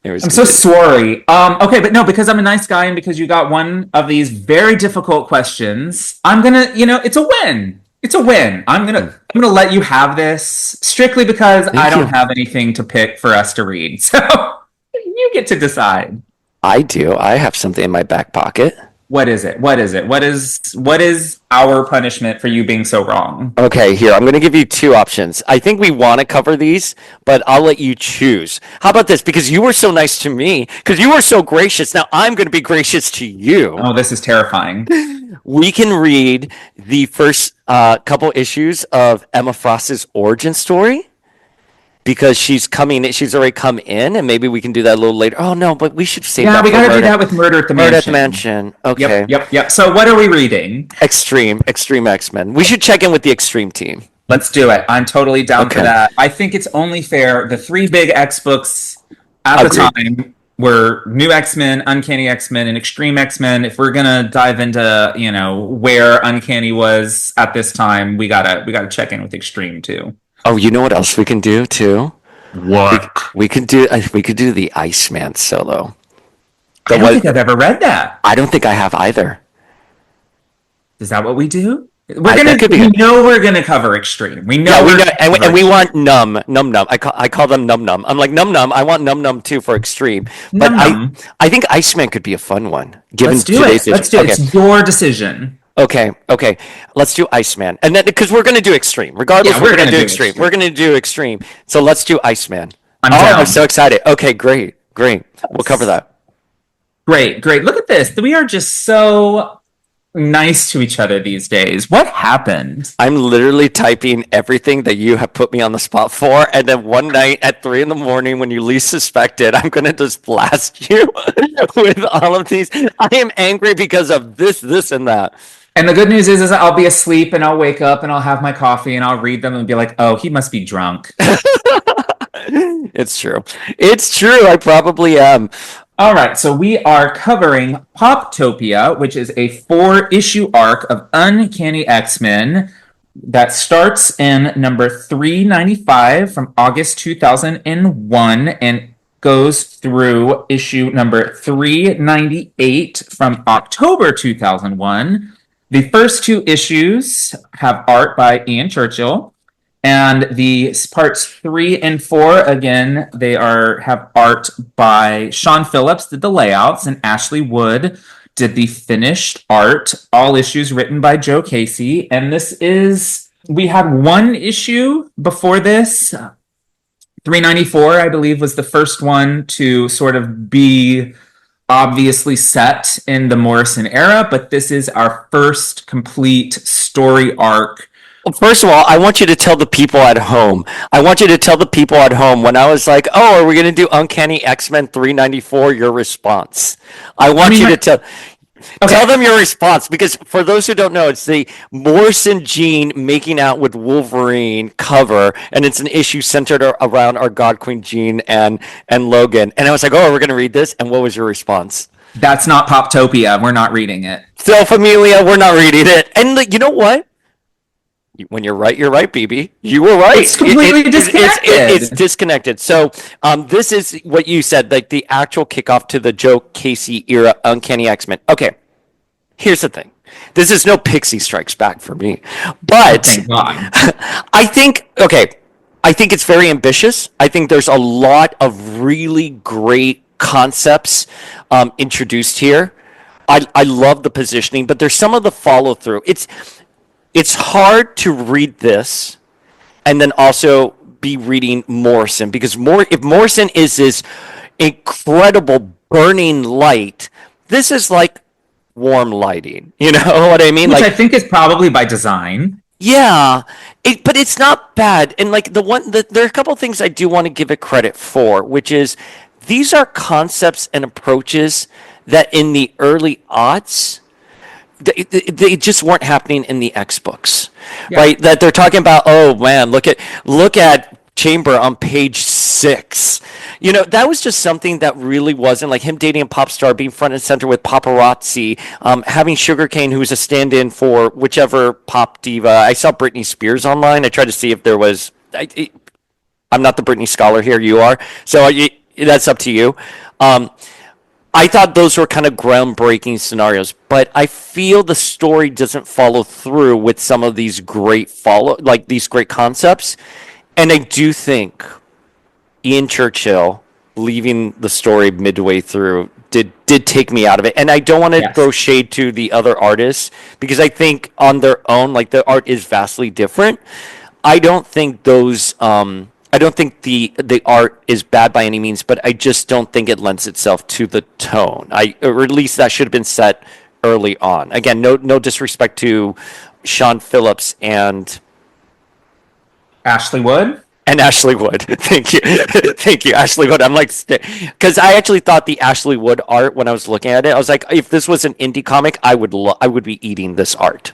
I'm so sorry. Okay, but no, because I'm a nice guy and because you got one of these very difficult questions, I'm gonna, it's a win. It's a win. I'm gonna let you have this strictly because I don't have anything to pick for us to read. So you get to decide. I do. I have something in my back pocket. What is it? What is our punishment for you being so wrong? Okay, here, I'm going to give you two options. I think we want to cover these, but I'll let you choose. How about this? Because you were so nice to me, because you were so gracious, now I'm going to be gracious to you. Oh, this is terrifying. We can read the first couple issues of Emma Frost's origin story. Because she's already come in, and maybe we can do that a little later. Oh no, but we should save that. Yeah, we gotta do that with Murder at the Mansion. Murder at the Mansion. Okay. Yep. So what are we reading? Extreme X-Men. We should check in with the Extreme team. Let's do it. I'm totally down for that. I think it's only fair. The three big X books at the time were New X-Men, Uncanny X-Men, and Extreme X-Men. If we're gonna dive into, where Uncanny was at this time, we gotta check in with Extreme too. Oh, you know what else we can do too? What? We could do the Iceman solo. I don't think I've ever read that. I don't think I have either. Is that what we do? We're gonna cover Extreme. We know. And we want Num. I call them Num. I'm like Num. I want Num too for Extreme. But I think Iceman could be a fun one. Let's do it. It's your decision. Okay. Let's do Iceman, and then because we're gonna do Extreme, regardless, we're gonna do Extreme. We're gonna do Extreme. So let's do Iceman. I'm so excited. Okay, great. We'll cover that. Great. Look at this. We are just so nice to each other these days. What happened? I'm literally typing everything that you have put me on the spot for, and then one night at 3 a.m, when you least suspect it, I'm gonna just blast you with all of these. I am angry because of this, and that. And the good news is I'll be asleep and I'll wake up and I'll have my coffee and I'll read them and be like, oh, he must be drunk. It's true. I probably am. All right, so we are covering POPTOPIA, which is a 4-issue arc of Uncanny X-Men that starts in number 395 from August 2001 and goes through issue number 398 from October 2001. The first 2 issues have art by Ian Churchill, and the parts 3 and 4, again, they have art by Sean Phillips, did the layouts, and Ashley Wood did the finished art. All issues written by Joe Casey, and we had 1 issue before this. 394, I believe, was the first one to sort of be obviously set in the Morrison era, but this is our first complete story arc. Well, first of all, I want you to tell the people at home. When I was like, oh, are we going to do Uncanny X-Men 394, your response. I want you to tell... Okay. Tell them your response, because for those who don't know, it's the Morrison Jean making out with Wolverine cover, and it's an issue centered around our God Queen Jean and Logan. And I was like, oh, we're going to read this? And what was your response? That's not Poptopia. We're not reading it. So Familia, we're not reading it. And you know what? When you're right, BB. You were right. It's completely disconnected. It's disconnected. So this is what you said, like the actual kickoff to the Joe Casey era Uncanny X-Men. Okay, here's the thing. This is no Pixie Strikes Back for me. But thank God. I think it's very ambitious. I think there's a lot of really great concepts introduced here. I love the positioning, but there's some of the follow through. It's hard to read this and then also be reading Morrison, because if Morrison is this incredible burning light, this is like warm lighting. You know what I mean? Which I think is probably by design. Yeah, but it's not bad. And like there are a couple of things I do want to give it credit for, which is these are concepts and approaches that in the early aughts, they just weren't happening in the X books, right? That they're talking about, oh man, look at Chamber on page 6. You know, that was just something that really wasn't like him dating a pop star, being front and center with paparazzi, having Sugar Kane, who was a stand-in for whichever pop diva. I saw Britney Spears online. I tried to see if there was. I'm not the Britney scholar here. You are, so that's up to you. I thought those were kind of groundbreaking scenarios, but I feel the story doesn't follow through with some of these great these great concepts. And I do think Ian Churchill leaving the story midway through did take me out of it. And I don't want to throw shade to the other artists, because I think on their own, like, the art is vastly different. I don't think I don't think the art is bad by any means, but I just don't think it lends itself to the tone. Or at least that should have been set early on. Again, no disrespect to Sean Phillips and Ashley Wood. Thank you. Thank you, Ashley Wood. I'm like, because I actually thought the Ashley Wood art, when I was looking at it, I was like, if this was an indie comic, I would be eating this art.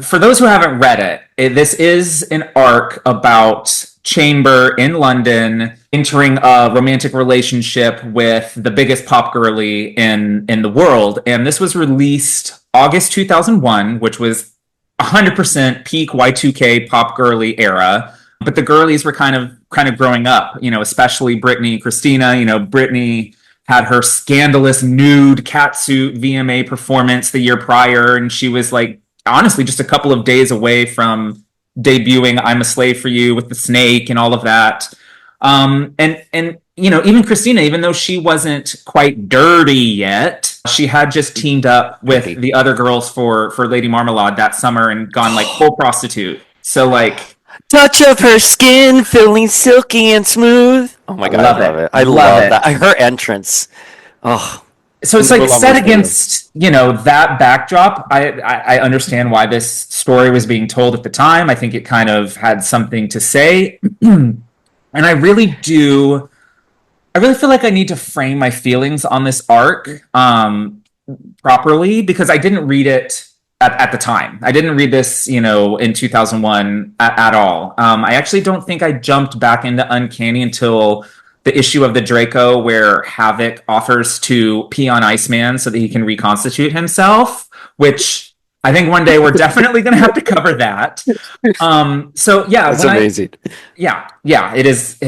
For those who haven't read it, this is an arc about Chamber in London entering a romantic relationship with the biggest pop girly in the world. And this was released August 2001, which was 100% peak Y2K pop girly era. But the girlies were kind of growing up, you know, especially Brittany and Christina. You know, Brittany had her scandalous nude catsuit VMA performance the year prior, and she was like, honestly, just a couple of days away from debuting I'm a Slave for You with the snake and all of that. And you know, even Christina, even though she wasn't quite dirty yet, she had just teamed up with the other girls for Lady Marmalade that summer and gone like full prostitute. So like, touch of her skin feeling silky and smooth. Oh my god, I love it. I love that. Her entrance. Oh. So it's like set against, you know, that backdrop. I understand why this story was being told at the time. I think it kind of had something to say. And I really feel like I need to frame my feelings on this arc properly, because I didn't read it at the time. I didn't read this, you know, in 2001 at all. I actually don't think I jumped back into Uncanny until the issue of the Draco where Havoc offers to pee on Iceman so that he can reconstitute himself, which I think one day we're definitely going to have to cover that. So yeah, that's amazing. It is.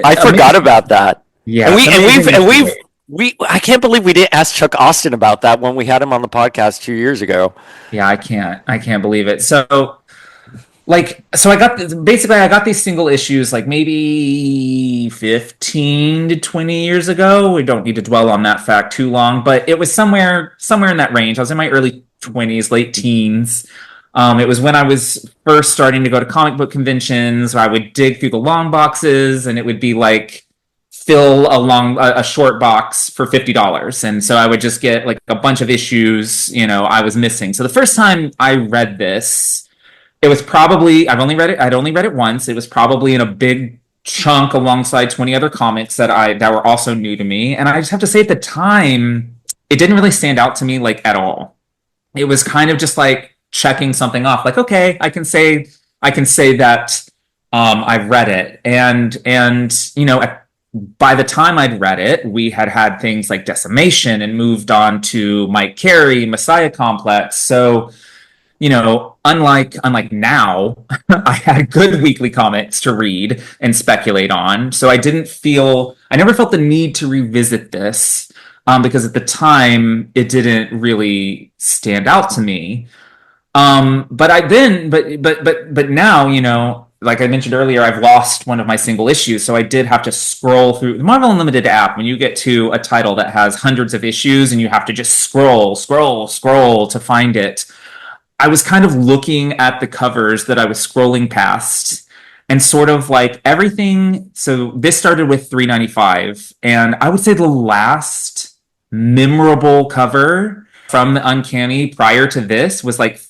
I forgot about that. Yeah, I can't believe we didn't ask Chuck Austin about that when we had him on the podcast 2 years ago. Yeah, I can't believe it. So I got these single issues like maybe 15 to 20 years ago. We don't need to dwell on that fact too long, but it was somewhere in that range. I was in my early 20s, late teens. It was when I was first starting to go to comic book conventions. I would dig through the long boxes, and it would be like fill a short box for $50. And so I would just get like a bunch of issues, you know, I was missing. So the first time I read this, it was probably, I'd only read it once. It was probably in a big chunk alongside 20 other comics that were also new to me. And I just have to say, at the time, it didn't really stand out to me like at all. It was kind of just like checking something off. Like, okay, I can say that I've read it. And you know, by the time I'd read it, we had things like Decimation and moved on to Mike Carey, Messiah Complex. So, unlike now, I had good weekly comics to read and speculate on. So I never felt the need to revisit this because at the time it didn't really stand out to me. But now, like I mentioned earlier, I've lost one of my single issues, so I did have to scroll through the Marvel Unlimited app. When you get to a title that has hundreds of issues and you have to just scroll to find it, I was kind of looking at the covers that I was scrolling past and sort of like everything. So this started with 395, and I would say the last memorable cover from the Uncanny prior to this was like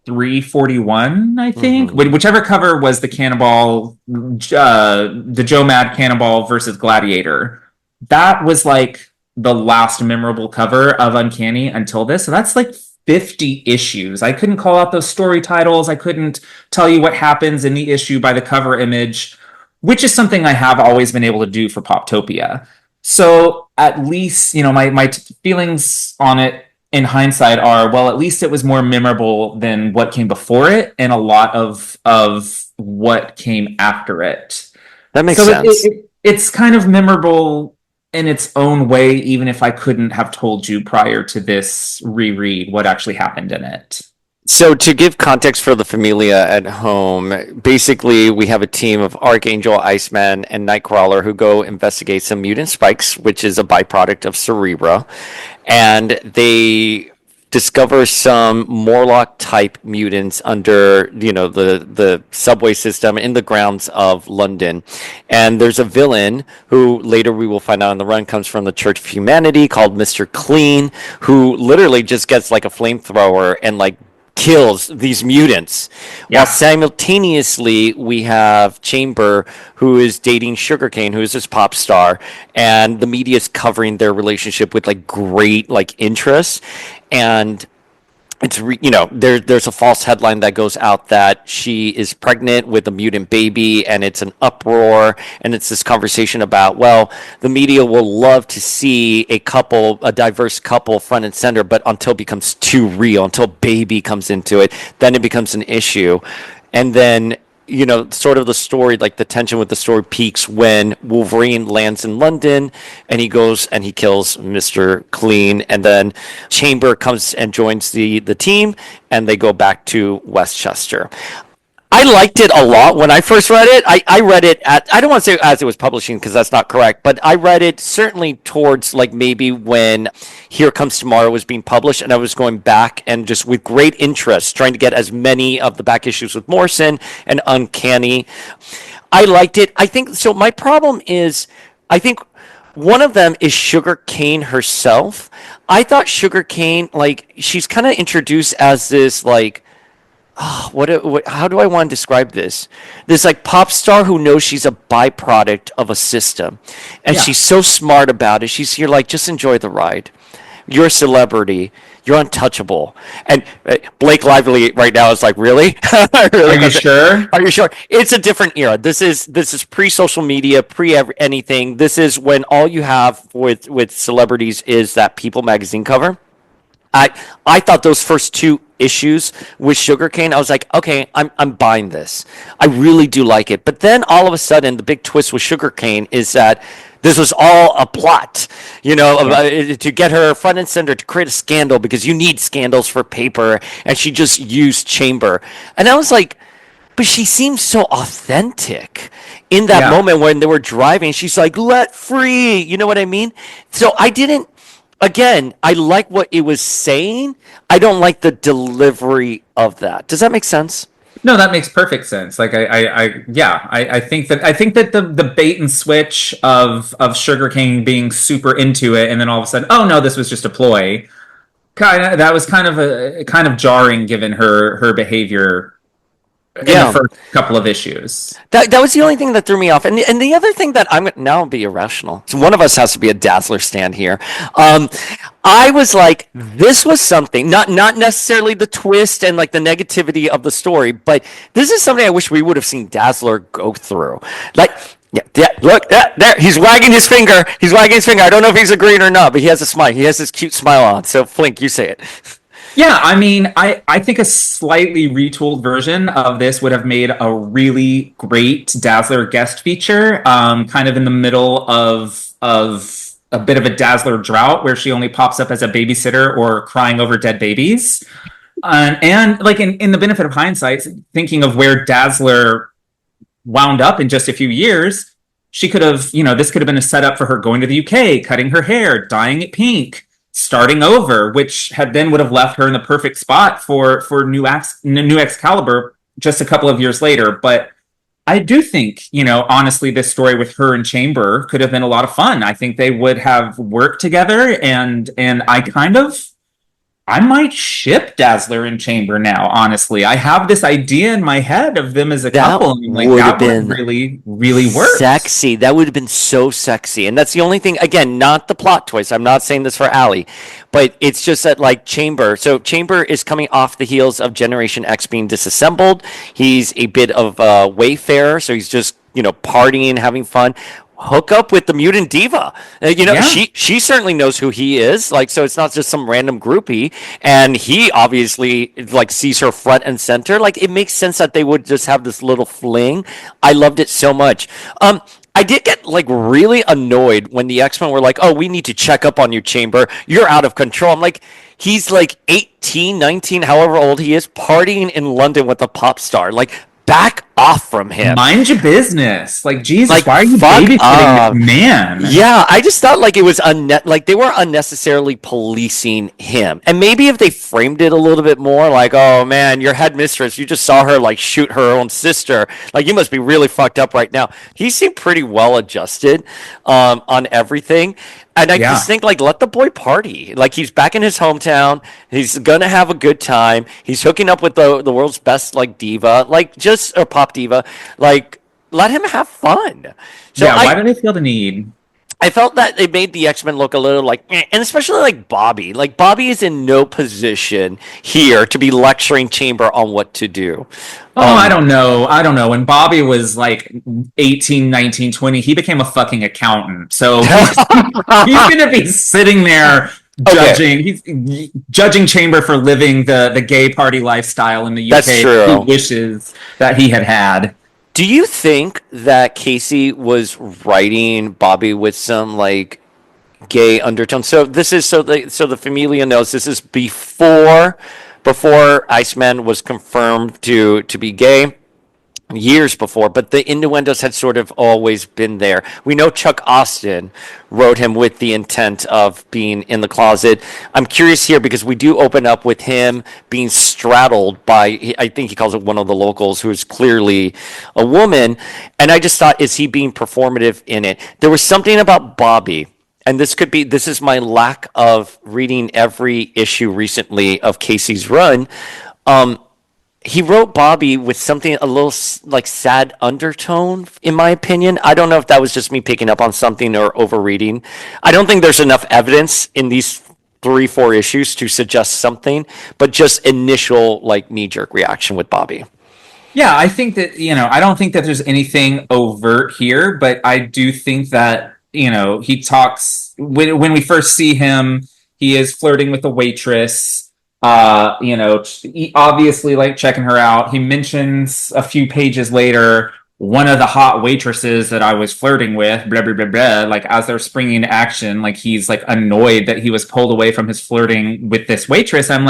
341, I think. Whichever cover was the Cannonball, the Joe Mad Cannonball versus Gladiator. That was like the last memorable cover of Uncanny until this. So that's like 50 issues. I couldn't call out those story titles. I couldn't tell you what happens in the issue by the cover image, which is something I have always been able to do for POPTOPIA. So at least, my feelings on it in hindsight are, well, at least it was more memorable than what came before it and a lot of what came after it. That makes sense. It's kind of memorable in its own way, even if I couldn't have told you prior to this reread what actually happened in it. So to give context for the Familia at home, basically we have a team of Archangel, Iceman, and Nightcrawler who go investigate some mutant spikes, which is a byproduct of Cerebro, and they discover some Morlock-type mutants under, the subway system in the grounds of London. And there's a villain who later we will find out on the run comes from the Church of Humanity called Mr. Clean, who literally just gets like a flamethrower and like kills these mutants. Yeah. While simultaneously we have Chamber, who is dating Sugar Kane, who is this pop star, and the media is covering their relationship with like great like interest. And it's there's a false headline that goes out that she is pregnant with a mutant baby, and it's an uproar, and it's this conversation about, well, the media will love to see a diverse couple front and center, but until it becomes too real, until baby comes into it, then it becomes an issue. And then sort of the story, like the tension with the story peaks when Wolverine lands in London and he goes and he kills Mr. Clean, and then Chamber comes and joins the team and they go back to Westchester. I liked it a lot when I first read it. I read it I don't want to say as it was publishing because that's not correct, but I read it certainly towards like maybe when Here Comes Tomorrow was being published, and I was going back and just with great interest trying to get as many of the back issues with Morrison and Uncanny. I liked it. I think so. My problem is, I think one of them is Sugar Kane herself. I thought Sugar Kane, like, she's kind of introduced as this like, what how do I want to describe this? This like pop star who knows she's a byproduct of a system, and she's so smart about it. You're like, just enjoy the ride. You're a celebrity. You're untouchable. And Blake Lively right now is like, really? Really? Are you sure? Are you sure? It's a different era. This is pre-social media, anything. This is when all you have with celebrities is that People magazine cover. I thought those first two issues with Sugar Kane, I was like, okay, I'm buying this. I really do like it. But then all of a sudden, the big twist with Sugar Kane is that this was all a plot, to get her front and center, to create a scandal, because you need scandals for paper, and she just used Chamber. And I was like, but she seems so authentic in that moment when they were driving. She's like, let free, you know what I mean? So again, I like what it was saying. I don't like the delivery of that. Does that make sense? No, that makes perfect sense. Like I think that the bait and switch of Sugar King being super into it and then all of a sudden, oh no, this was just a ploy. That was kind of jarring given her behavior in the first couple of issues. That was the only thing that threw me off. And the other thing that I'm now be irrational. So one of us has to be a Dazzler stand here. I was like, this was something, not necessarily the twist and like the negativity of the story, but this is something I wish we would have seen Dazzler go through. Like, Yeah, yeah. Look, there. He's wagging his finger. He's wagging his finger. I don't know if he's agreeing or not, but he has a smile. He has this cute smile on. So, Flink, you say it. Yeah, I mean, I think a slightly retooled version of this would have made a really great Dazzler guest feature, kind of in the middle of a bit of a Dazzler drought where she only pops up as a babysitter or crying over dead babies. And like in the benefit of hindsight, thinking of where Dazzler wound up in just a few years, she could have, this could have been a setup for her going to the UK, cutting her hair, dyeing it pink, starting over, which would have left her in the perfect spot for new Excalibur just a couple of years later. But I do think, honestly, this story with her and Chamber could have been a lot of fun. I think they would have worked together, and I might ship Dazzler and Chamber now, honestly. I have this idea in my head of them as a couple. And would have been really, really work. Sexy. That would have been so sexy. And that's the only thing, again, not the plot twist. I'm not saying this for Allie, but it's just that, like, Chamber. So Chamber is coming off the heels of Generation X being disassembled. He's a bit of a wayfarer, so he's just, partying, having fun. Hook up with the mutant diva. Yeah. She certainly knows who he is. Like, so it's not just some random groupie. And he obviously sees her front and center. Like, it makes sense that they would just have this little fling. I loved it so much. I did get really annoyed when the X-Men were like, "Oh, we need to check up on you, Chamber. You're out of control." I'm like, he's 18, 19, however old he is, partying in London with a pop star. Like, back off from him. Mind your business. Jesus, why are you babysitting this man? Yeah, I just thought it was they were unnecessarily policing him. And maybe if they framed it a little bit more, oh man, your headmistress, you just saw her shoot her own sister. You must be really fucked up right now. He seemed pretty well adjusted on everything. And I just think, let the boy party. He's back in his hometown. He's going to have a good time. He's hooking up with the world's best, diva, or pop diva. Let him have fun. So why do they feel the need? I felt that it made the X-Men look a little and especially Bobby. Bobby is in no position here to be lecturing Chamber on what to do. I don't know. When Bobby was 18, 19, 20, he became a fucking accountant. So he's going to be sitting there judging. Okay. He's judging Chamber for living the gay party lifestyle in the UK. That's true. He wishes that he had. Do you think that Casey was writing Bobby with some gay undertone? So this is so the Familia knows this is before Iceman was confirmed to be gay. Years before, but the innuendos had sort of always been there. We know Chuck Austin wrote him with the intent of being in the closet. I'm curious here because we do open up with him being straddled by, I think he calls it one of the locals, who is clearly a woman. And I just thought, is he being performative in it? There was something about Bobby, and this is my lack of reading every issue recently of Casey's run. He wrote Bobby with something a little sad undertone, in my opinion. I don't know if that was just me picking up on something or overreading. I don't think there's enough evidence in these 3-4 issues to suggest something, but just initial knee-jerk reaction with Bobby. Yeah, I think that, I don't think that there's anything overt here, but I do think that, he talks, when we first see him, he is flirting with the waitress. Obviously checking her out. He mentions a few pages later, one of the hot waitresses that I was flirting with, blah, blah, blah, blah. As they're springing into action, he's annoyed that he was pulled away from his flirting with this waitress. I'm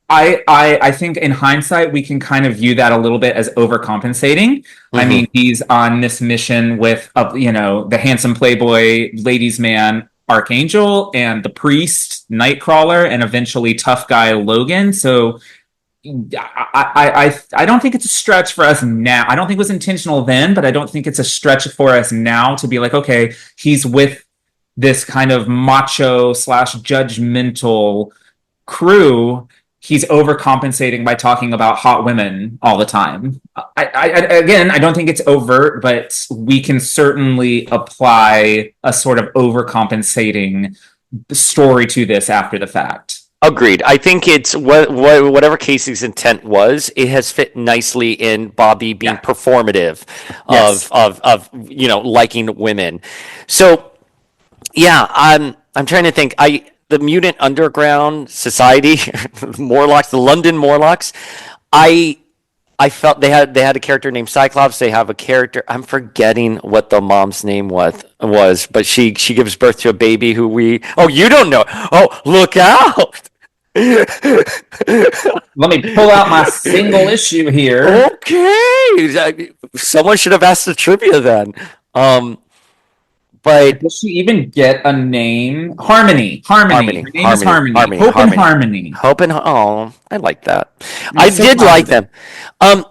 I think in hindsight, we can kind of view that a little bit as overcompensating. Mm-hmm. I mean, he's on this mission with, the handsome playboy ladies man, Archangel, and the priest Nightcrawler, and eventually tough guy Logan. So I don't think it's a stretch for us now. I don't think it was intentional then, but I don't think it's a stretch for us now to be okay, he's with this kind of macho / judgmental crew. He's overcompensating by talking about hot women all the time. I don't think it's overt, but we can certainly apply a sort of overcompensating story to this after the fact. Agreed. I think it's whatever Casey's intent was, it has fit nicely in Bobby being Yeah. performative Yes. of liking women. So yeah, I'm trying to think. The Mutant Underground Society, Morlocks, the London Morlocks. I I felt they had a character named Cyclops. They have a character. I'm forgetting what the mom's name was, but she gives birth to a baby who we. Oh, you don't know. Oh, look out! Let me pull out my single issue here. Okay, someone should have asked the trivia then. But Does she even get a name? Harmony. Harmony. Harmony, Her name is Harmony, Harmony. Harmony, Hope and Harmony. Harmony. Hope and I like that. I so did like positive. them.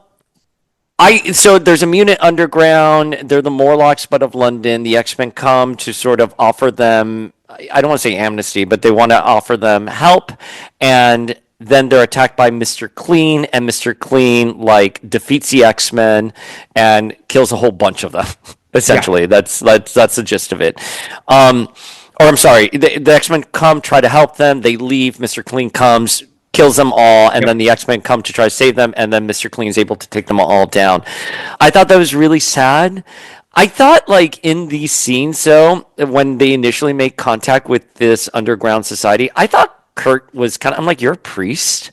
So there's a mutant underground. They're the Morlocks, but of London. The X-Men come to sort of offer them. I don't want to say amnesty, but they want to offer them help, and then they're attacked by Mr. Clean, and Mr. Clean like defeats the X-Men and kills a whole bunch of them. Yeah. Essentially, that's the gist of it. Or I'm sorry, the X-Men come try to help them. They leave. Mr. Clean comes, kills them all, and Yep. then the X-Men come to try to save them, and then Mr. Clean is able to take them all down. I thought that was really sad. I thought, like, in these scenes, though, when they initially make contact with this underground society, I thought Kurt was kind of, I'm like, you're a priest?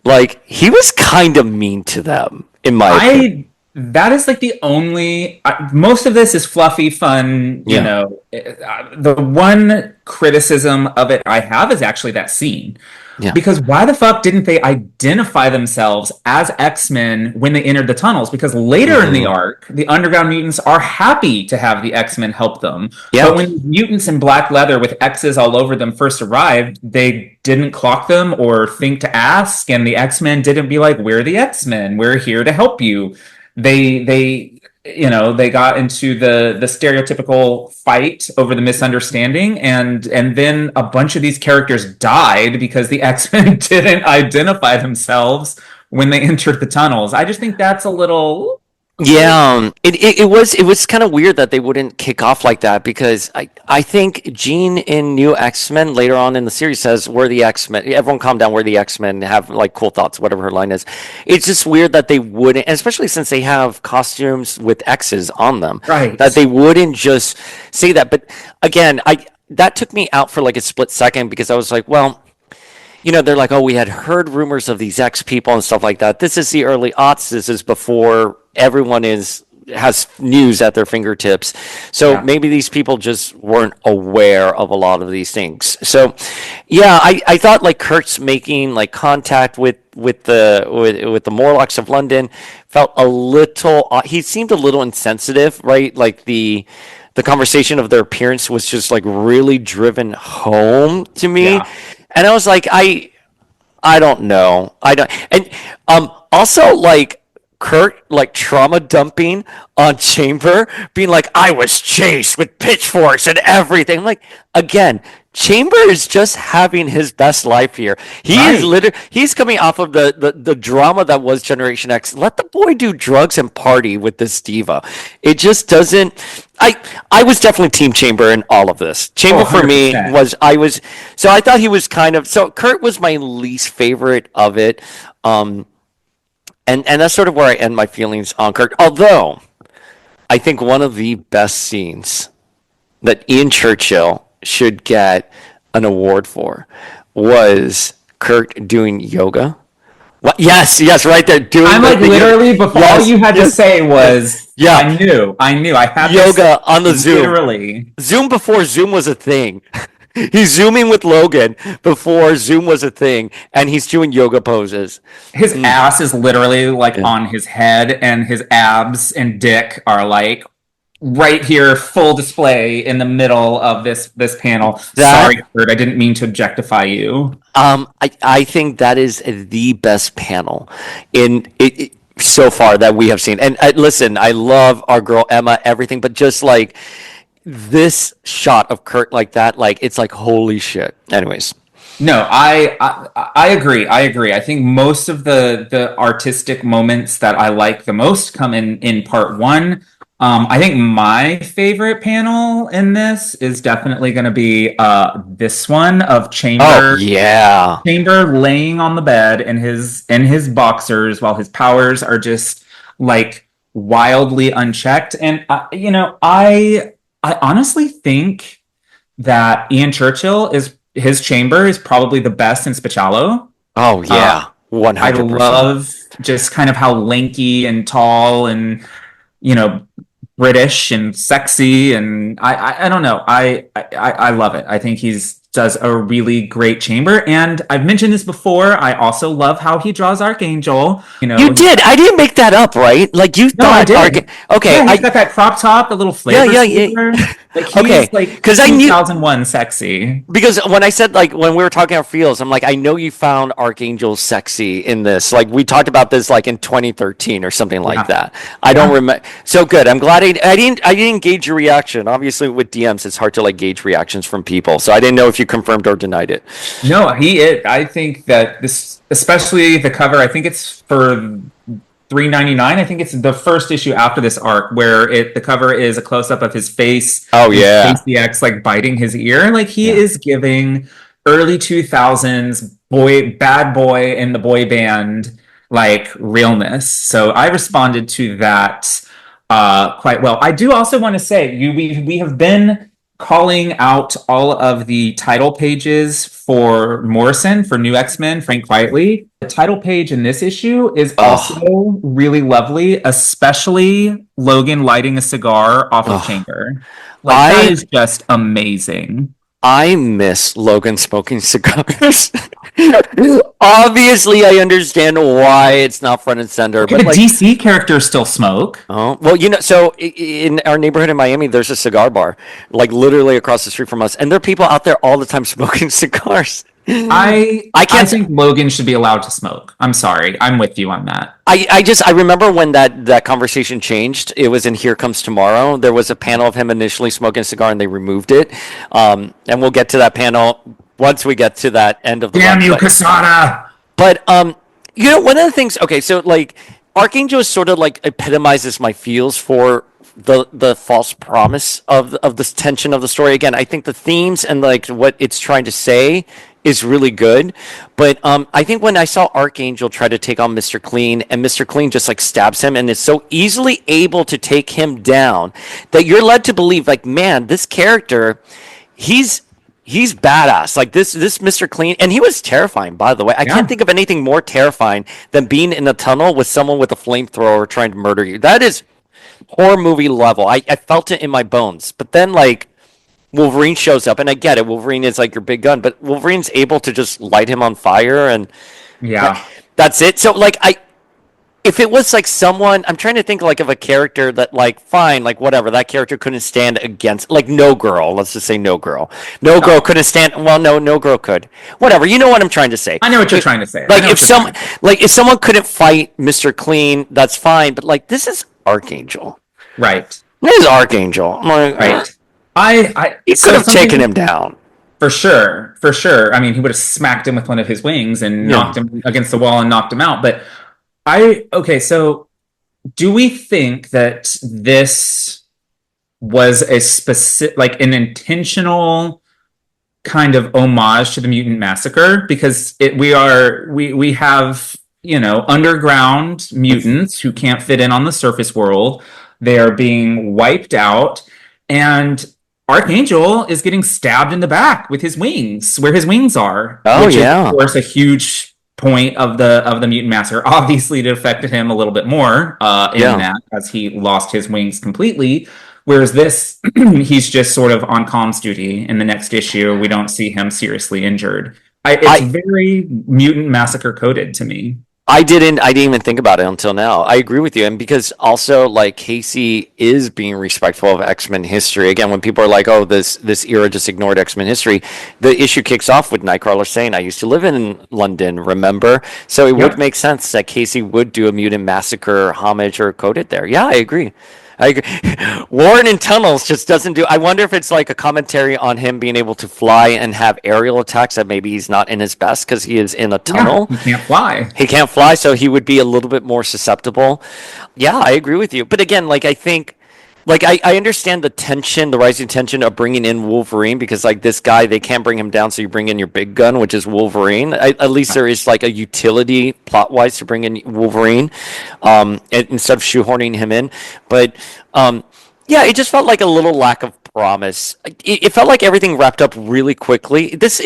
Like, he was kind of mean to them, in my opinion. That is like the only most of this is fluffy fun, you Yeah. know. The one criticism of it I have is actually that scene. Yeah. Because why the fuck didn't they identify themselves as X-Men when they entered the tunnels? Because later in the arc, the underground mutants are happy to have the X-Men help them. Yeah. But when mutants in black leather with X's all over them first arrived, they didn't clock them or think to ask, and the X-Men didn't be like, "We're the X-Men. We're here to help you." They got into the stereotypical fight over the misunderstanding, and then a bunch of these characters died because the X-Men didn't identify themselves when they entered the tunnels. I just think that's a little. Yeah, it was kind of weird that they wouldn't kick off like that because I think Jean in New X-Men later on in the series says we're the X-Men. Everyone calm down, we're the X-Men, have like cool thoughts, whatever her line is. It's just weird that they wouldn't, especially since they have costumes with X's on them, Right. that they wouldn't just say that. But again, I that took me out for like a split second because I was like, well, they're like, oh, we had heard rumors of these X people and stuff like that. This is the early aughts. This is before everyone has news at their fingertips. So Yeah. maybe these people just weren't aware of a lot of these things. So yeah, I thought like Kurt's making like contact with the Morlocks of London felt a little he seemed a little insensitive, right? Like the conversation of their appearance was just like really driven home to me. Yeah. And I was like, I don't know. I don't. And also like Kurt like trauma dumping on Chamber, being like, I was chased with pitchforks and everything. I'm like, again, Chamber is just having his best life here. He is Right. he's coming off of the drama that was Generation X. Let the boy do drugs and party with this diva. It just doesn't. I was definitely Team Chamber in all of this. Chamber Oh, for me 100%. I thought he was kind of so Kurt was my least favorite of it. And that's sort of where I end my feelings on Kurt. Although I think one of the best scenes that Ian Churchill should get an award for was Kurt doing yoga. What? Yes, right there. Doing I'm like literally before all you had to say was Yeah. I knew I had Yoga on the this Zoom. literally. Zoom before Zoom was a thing. He's zooming with Logan before Zoom was a thing, and he's doing yoga poses. His ass is literally like on his head, and his abs and dick are like right here, full display in the middle of this panel. Sorry, Kurt, I didn't mean to objectify you. I think that is the best panel in it so far that we have seen. And listen, I love our girl Emma, everything, but just like this shot of Kurt like that, like it's like holy shit. Anyways, No, I agree. I agree. I think most of the artistic moments that I like the most come in part one. I think my favorite panel in this is definitely going to be this one of Oh Chamber yeah. Chamber laying on the bed in his boxers while his powers are just like wildly unchecked. And I honestly think that Ian Churchill is his chamber is probably the best in Specialo. Oh Uh, yeah. I 100%. love just kind of how lanky and tall and you know British and sexy, and I don't know. I love it. I think he's does a really great chamber, and I've mentioned this before. I also love how he draws Archangel. You He's did. I didn't make that up, right? Like you no, I thought did. Okay, Yeah, he's got that crop top, the little yeah, flavor yeah, yeah. saver. Like Okay, he's like because I knew 2001 sexy. because when I said like when we were talking about feels, I'm like I know you found Archangel sexy in this. Like we talked about this like in 2013 or something like Yeah, that. I don't yeah. remember. So good. I'm glad I didn't gauge your reaction. Obviously with DMs it's hard to like gauge reactions from people. So I didn't know if you confirmed or denied it. No, he is. I think that this, especially the cover. I think it's for 3.99. I think it's the first issue after this arc where the cover is a close up of his face Oh and yeah. Stacy X like biting his ear. Like he Yeah. is giving early 2000s bad boy in the boy band like realness. So I responded to that quite well. I do also want to say we have been calling out all of the title pages for Morrison for New X-Men, Frank Quietly. The title page in this issue is Oh. also really lovely, especially Logan lighting a cigar off of Oh. Chamber. Like that I is just amazing. I miss Logan smoking cigars. Obviously, I understand why it's not front and center, Okay, but but like, DC characters still smoke. oh, well, so in our neighborhood in Miami, there's a cigar bar, like literally across the street from us, and there are people out there all the time smoking cigars. I I can't. think Logan should be allowed to smoke. I'm sorry. I'm with you on that. I remember when that conversation changed. It was in Here Comes Tomorrow. There was a panel of him initially smoking a cigar, and they removed it. And we'll get to that panel once we get to that end of the Damn run. you, Casada! But one of the things. Okay, so like Archangel sort of like epitomizes my feels for the false promise of this tension of the story. Again, I think the themes and like what it's trying to say is really good. But I think when I saw Archangel try to take on Mr. Clean and Mr. Clean just like stabs him and is so easily able to take him down that you're led to believe like, man, this character, he's badass. Like this Mr. Clean, and he was terrifying, by the way. I Yeah. can't think of anything more terrifying than being in a tunnel with someone with a flamethrower trying to murder you. That is horror movie level. I felt it in my bones. But then like Wolverine shows up, and I get it. Wolverine is like your big gun, but Wolverine's able to just light him on fire, and Yeah. that's it. So like if it was like someone, I'm trying to think like of a character that like fine, like whatever, that character couldn't stand against, like No Girl. Let's just say No Girl. No Girl couldn't stand. Well, no, No Girl could. Whatever. You know what I'm trying to say. I know what you're trying to say. I Like know if what you're trying some, to say. like if someone couldn't fight Mr. Clean, that's fine. But like this is Archangel. Right. This is Archangel. I'm like, Right. he could So have taken something him down. for sure, for sure. I mean, he would have smacked him with one of his wings and Yeah. knocked him against the wall and knocked him out. But okay, so do we think that this was a specific, like an intentional kind of homage to the Mutant Massacre? Because we have, underground mutants who can't fit in on the surface world. They are being wiped out, and Archangel is getting stabbed in the back with his wings, where his wings are. Oh, which yeah. is, of course, a huge point of the Mutant Massacre. Obviously, it affected him a little bit more in Yeah. that, as he lost his wings completely. Whereas this, he's just sort of on comms duty. In the next issue, we don't see him seriously injured. It's very Mutant Massacre coded to me. I didn't even think about it until now. I agree with you. And because also like Casey is being respectful of X-Men history. Again, when people are like, oh, this era just ignored X-Men history, the issue kicks off with Nightcrawler saying, I used to live in London, remember? So it would make sense that Casey would do a Mutant Massacre homage or code it there. Yeah, I agree. I agree. Warren in tunnels just doesn't do. I wonder if it's like a commentary on him being able to fly and have aerial attacks that maybe he's not in his best because he is in a tunnel. Yeah, he can't fly. He can't fly, so he would be a little bit more susceptible. Yeah, I agree with you. But again, like I think like I understand the tension, the rising tension of bringing in Wolverine because like this guy they can't bring him down, so you bring in your big gun, which is Wolverine. At least there is like a utility plot wise to bring in Wolverine, instead of shoehorning him in. But yeah, it just felt like a little lack of promise. It felt like everything wrapped up really quickly. This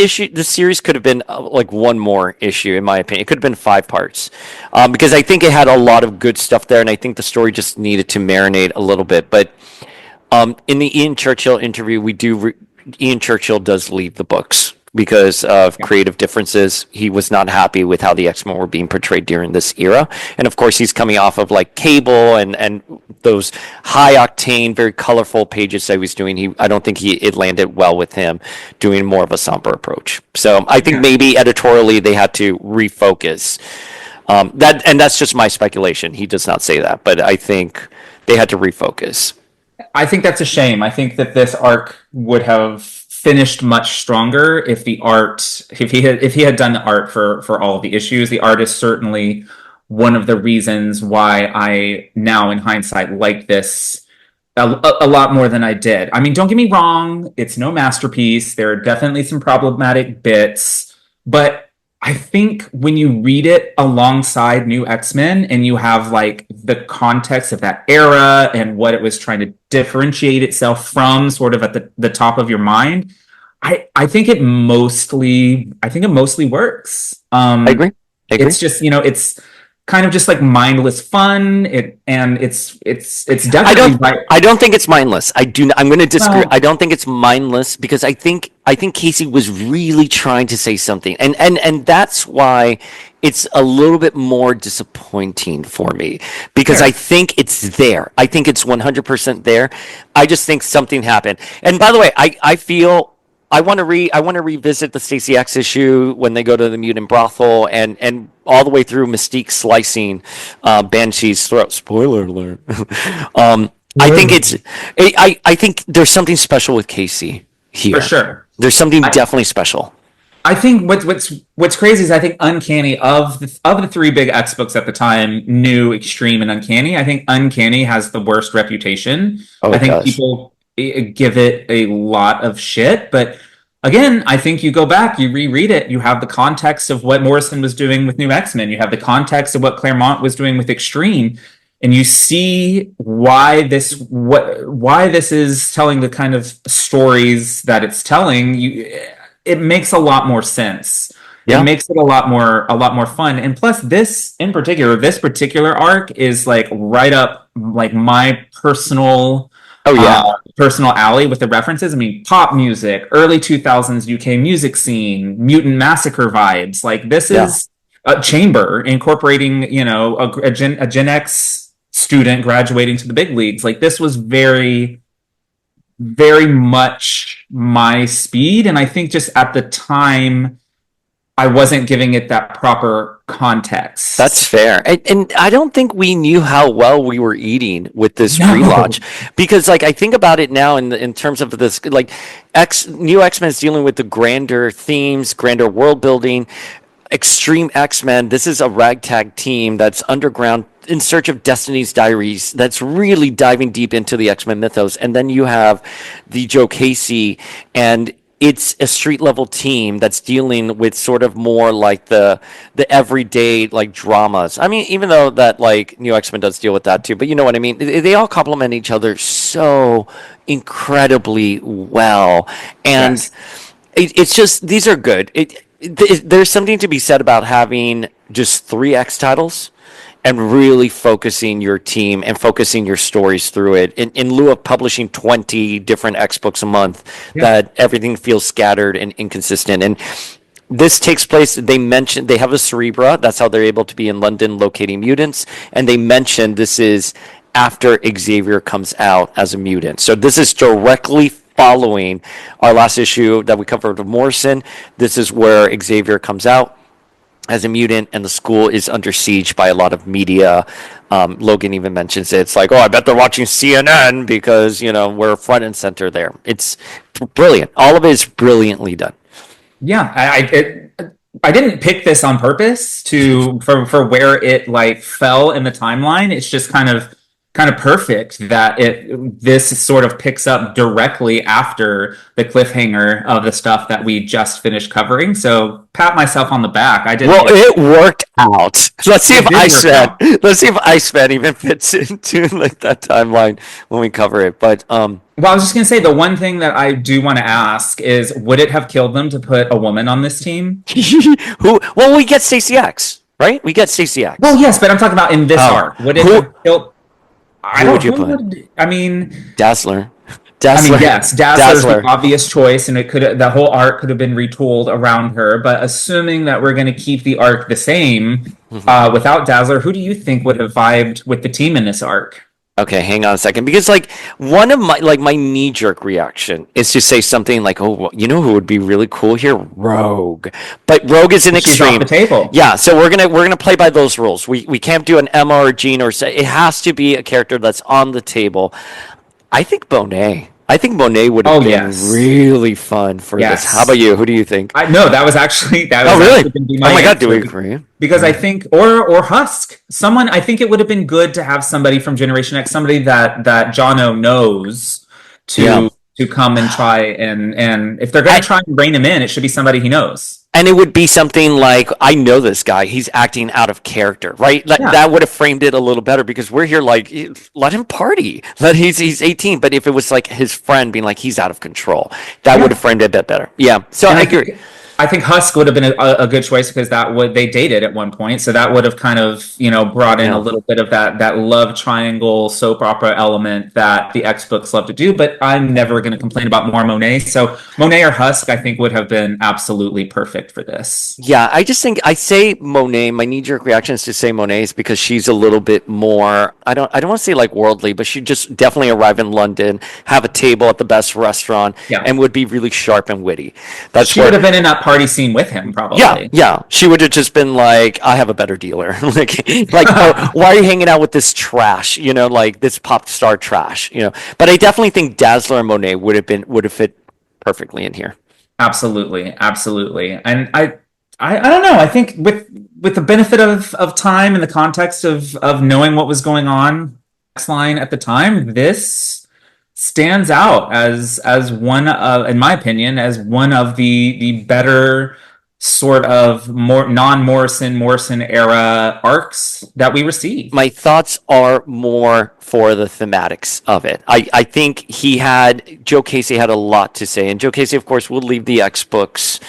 series could have been like one more issue, in my opinion. It could have been 5 parts, because I think it had a lot of good stuff there, and I think the story just needed to marinate a little bit. But in the Ian Churchill interview, Ian Churchill does leave the books because of creative differences. He was not happy with how the X-Men were being portrayed during this era. And of course, he's coming off of like Cable and those high octane, very colorful pages that he was doing. I don't think it landed well with him doing more of a somber approach. So I think maybe editorially they had to refocus. That's just my speculation. He does not say that, but I think they had to refocus. I think that's a shame. I think that this arc would have finished much stronger if he had done the art for all of the issues. The art is certainly one of the reasons why I now in hindsight like this a lot more than I did. I mean, don't get me wrong, it's no masterpiece. There are definitely some problematic bits, but I think when you read it alongside New X-Men and you have like the context of that era and what it was trying to differentiate itself from sort of at the top of your mind, I think it mostly works. I agree. It's just, it's kind of just like mindless fun. It's definitely I don't think it's mindless. I'm going to disagree. I don't think it's mindless because I think Casey was really trying to say something, and that's why it's a little bit more disappointing for me because I think it's there. I think it's 100% there. I just think something happened. And by the way, I feel I want to revisit the Stacey X issue when they go to the mutant brothel and all the way through Mystique slicing Banshee's throat. Spoiler alert. I think there's something special with Casey here. For sure. There's something definitely special. I think what's crazy is I think Uncanny of the 3 big X books at the time, New, Extreme, and Uncanny. I think Uncanny has the worst reputation. I think people give it a lot of shit, but again, I think you go back, you reread it, you have the context of what Morrison was doing with New X-Men, you have the context of what Claremont was doing with Extreme, and you see why this is telling the kind of stories that it's telling. It makes a lot more sense. It makes it a lot more fun. And plus this particular arc is like right up like my personal alley with the references. I mean, pop music, early 2000s UK music scene, mutant massacre vibes. Like this is a Chamber incorporating, a Gen X student graduating to the big leagues. Like this was very, very much my speed. And I think just at the time, I wasn't giving it that proper context. That's fair. And I don't think we knew how well we were eating with this relaunch because like I think about it now in terms of this, like New X-Men is dealing with the grander themes, grander world building. Extreme X-Men, this is a ragtag team that's underground in search of Destiny's Diaries that's really diving deep into the X-Men mythos. And then you have the Joe Casey, and it's a street level team that's dealing with sort of more like the everyday like dramas. I mean, even though that like New X-Men does deal with that too, but you know what I mean? They all complement each other so incredibly well. And it's just, these are good. There's something to be said about having just 3 X titles and really focusing your team and focusing your stories through it in lieu of publishing 20 different X books a month that everything feels scattered and inconsistent. And this takes place, they have a Cerebra, that's how they're able to be in London locating mutants, and they mentioned this is after Xavier comes out as a mutant. So this is directly following our last issue that we covered with Morrison. This is where Xavier comes out as a mutant, and the school is under siege by a lot of media. Logan even mentions it. It's like, oh, I bet they're watching CNN because, we're front and center there. It's brilliant. All of it is brilliantly done. Yeah, I didn't pick this on purpose for where it like fell in the timeline. It's just kind of kind of perfect that this sort of picks up directly after the cliffhanger of the stuff that we just finished covering. So pat myself on the back. It worked out. Let's see if Iceman even fits into like that timeline when we cover it. But well, I was just gonna say the one thing that I do want to ask is, would it have killed them to put a woman on this team? Well, we get Stacey X, right? We get Stacey X. Well, yes, but I'm talking about in this arc. Would it have killed? I mean, Dazzler. I mean, yes, Dazzler's the obvious choice, and the whole arc could have been retooled around her. But assuming that we're going to keep the arc the same, without Dazzler, who do you think would have vibed with the team in this arc? Okay, hang on a second, because like one of my knee-jerk reaction is to say something like, "Oh, you know who would be really cool here? Rogue." But Rogue is an extreme. She's off the table. Yeah, so we're gonna play by those rules. We can't do an Emma or Jean it has to be a character that's on the table. I think Monet. Monet would have been really fun for this. How about you? Who do you think? That was actually really? Oh my god, do we agree? Because I think or Husk. Someone, I think it would have been good to have somebody from Generation X, somebody that Jono knows to come and try and if they're gonna try and rein him in, it should be somebody he knows. And it would be something like, I know this guy, he's acting out of character, right? That would have framed it a little better, because we're here like, let him party. He's 18, but if it was like his friend being like, he's out of control, that would have framed it a bit better. Yeah, so I agree. I think Husk would have been a good choice, because they dated at one point, so that would have kind of brought in a little bit of that love triangle soap opera element that the X books love to do. But I'm never going to complain about more Monet. So Monet or Husk, I think, would have been absolutely perfect for this. Yeah, I just think I say Monet. My knee-jerk reaction is to say Monet is because she's a little bit more. I don't want to say like worldly, but she just definitely arrive in London, have a table at the best restaurant, and would be really sharp and witty. She would have been in that party scene with him, probably. Yeah. She would have just been like, I have a better dealer. like, oh, why are you hanging out with this trash? Like this pop star trash. But I definitely think Dazzler and Monet would have fit perfectly in here. Absolutely. And I don't know. I think with the benefit of time and the context of knowing what was going on X-Line at the time, this stands out as one of, in my opinion, as one of the better sort of more Morrison-era arcs that we received. My thoughts are more for the thematics of it. I think Joe Casey had a lot to say, and Joe Casey, of course, will leave the X books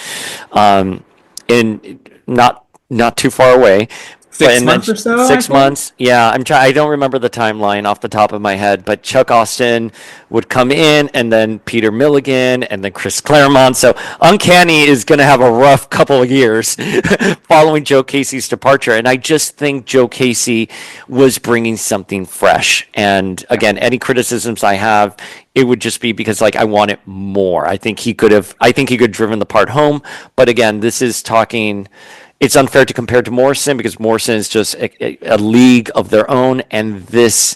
in not too far away. 6 months or so? 6 months. Yeah, I don't remember the timeline off the top of my head, but Chuck Austen would come in, and then Peter Milligan, and then Chris Claremont. So Uncanny is going to have a rough couple of years following Joe Casey's departure. And I just think Joe Casey was bringing something fresh. And again, any criticisms I have, it would just be because I want it more. I think he could have driven the part home. But again, this is talking. It's unfair to compare to Morrison, because Morrison is just a league of their own, and this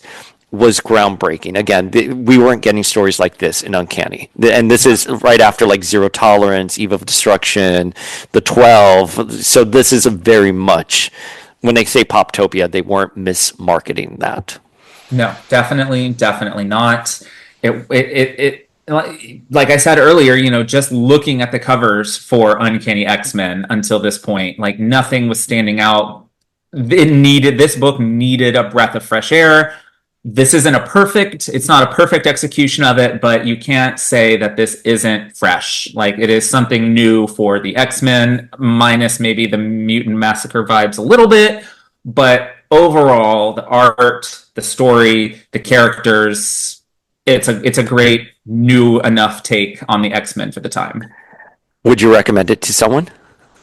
was groundbreaking. Again, we weren't getting stories like this in Uncanny, and this is right after Zero Tolerance, Eve of Destruction, the 12. So this is a very much, when they say POPTOPIA, they weren't mismarketing that. No, definitely not. It like I said earlier, just looking at the covers for Uncanny X-Men until this point, nothing was standing out. This book needed a breath of fresh air. It's not a perfect execution of it, but you can't say that this isn't fresh. It is something new for the X-Men, minus maybe the Mutant Massacre vibes a little bit, but overall, the art, the story, the characters, it's a great new enough take on the X-Men for the time. Would you recommend it to someone?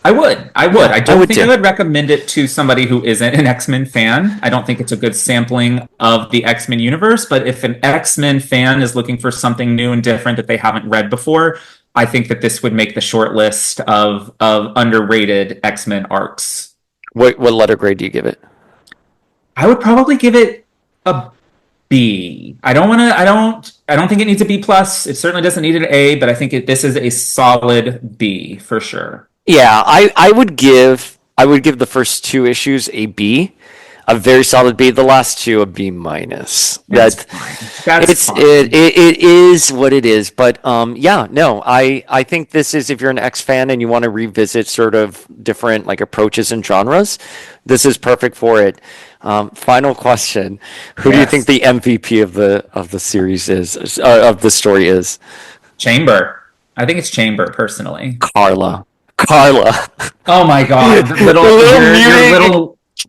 I would. I don't think I would recommend it to somebody who isn't an X-Men fan. I don't think it's a good sampling of the X-Men universe, but if an X-Men fan is looking for something new and different that they haven't read before, I think that this would make the short list of underrated X-Men arcs. What letter grade do you give it? I would probably give it a B. I don't think it needs a B plus. It certainly doesn't need an A, but I think this is a solid B for sure. Yeah, I would give the first two issues a B. a very solid B. The last two a B minus. That's fine. That's fine. It is what it is. But yeah, no, I think this is, if you're an X fan and you want to revisit sort of different like approaches and genres, this is perfect for it. Final question: who do you think the MVP of the series is, of the story is? Chamber. I think it's Chamber personally. Carla. Oh my god,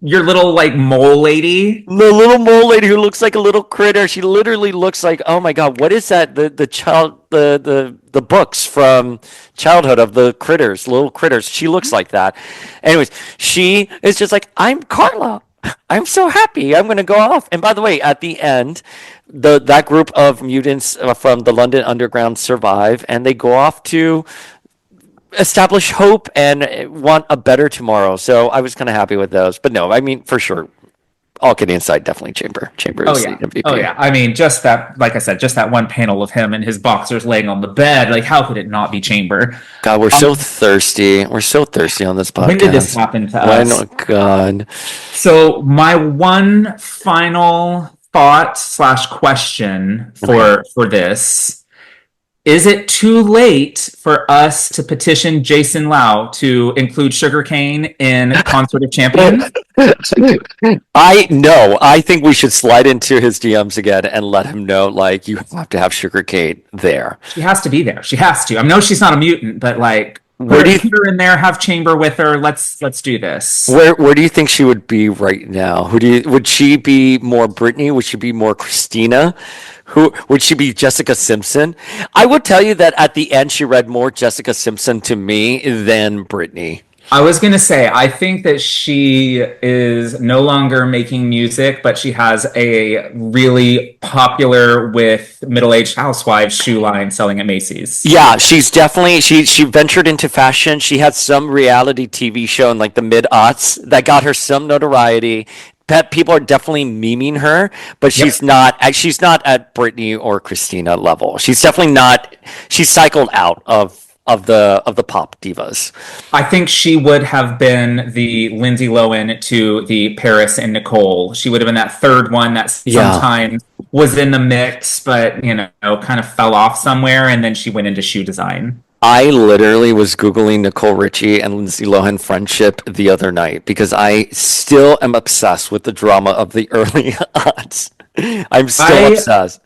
your little like mole lady. The little mole lady who looks like a little critter. She literally looks like, oh my god, what is that? The books from childhood of the critters, little critters. She looks like that. Anyways, she is just like, I'm Carla. I'm so happy. I'm going to go off. And by the way, at the end, that group of mutants from the London Underground survive, and they go off to establish hope and want a better tomorrow. So I was kind of happy with those. But no, I mean, for sure, all kidding aside, definitely Chamber is the MVP. Oh yeah, I mean, just that, like I said, just that one panel of him and his boxers laying on the bed, like how could it not be Chamber? God, we're so thirsty. We're so thirsty on this podcast. When did this happen to us? Oh God. So my one final thought / question for this: is it too late for us to petition Jason Lau to include Sugar Kane in Consort of Champions? I think we should slide into his DMs again and let him know, like, you have to have Sugar Kane there. She has to be there. She has to. I know she's not a mutant, but like, where do you put her in there? Have Chamber with her. Let's do this. Where do you think she would be right now? Would she be more Brittany? Would she be more Christina? Who would she be? Jessica Simpson? I would tell you that at the end she read more Jessica Simpson to me than Brittany. I was going to say, I think that she is no longer making music, but she has a really popular with middle-aged housewives shoe line selling at Macy's. Yeah, she's definitely, she ventured into fashion. She had some reality TV show in like the mid-aughts that got her some notoriety. People are definitely memeing her, but she's not at Britney or Christina level. She's definitely not. She's cycled out of the pop divas. I think she would have been the Lindsay Lohan to the Paris and Nicole. She would have been that third one that sometimes was in the mix, but kind of fell off somewhere, and then she went into shoe design. I literally was Googling Nicole Richie and Lindsay Lohan friendship the other night because I still am obsessed with the drama of the early aughts. I'm still obsessed.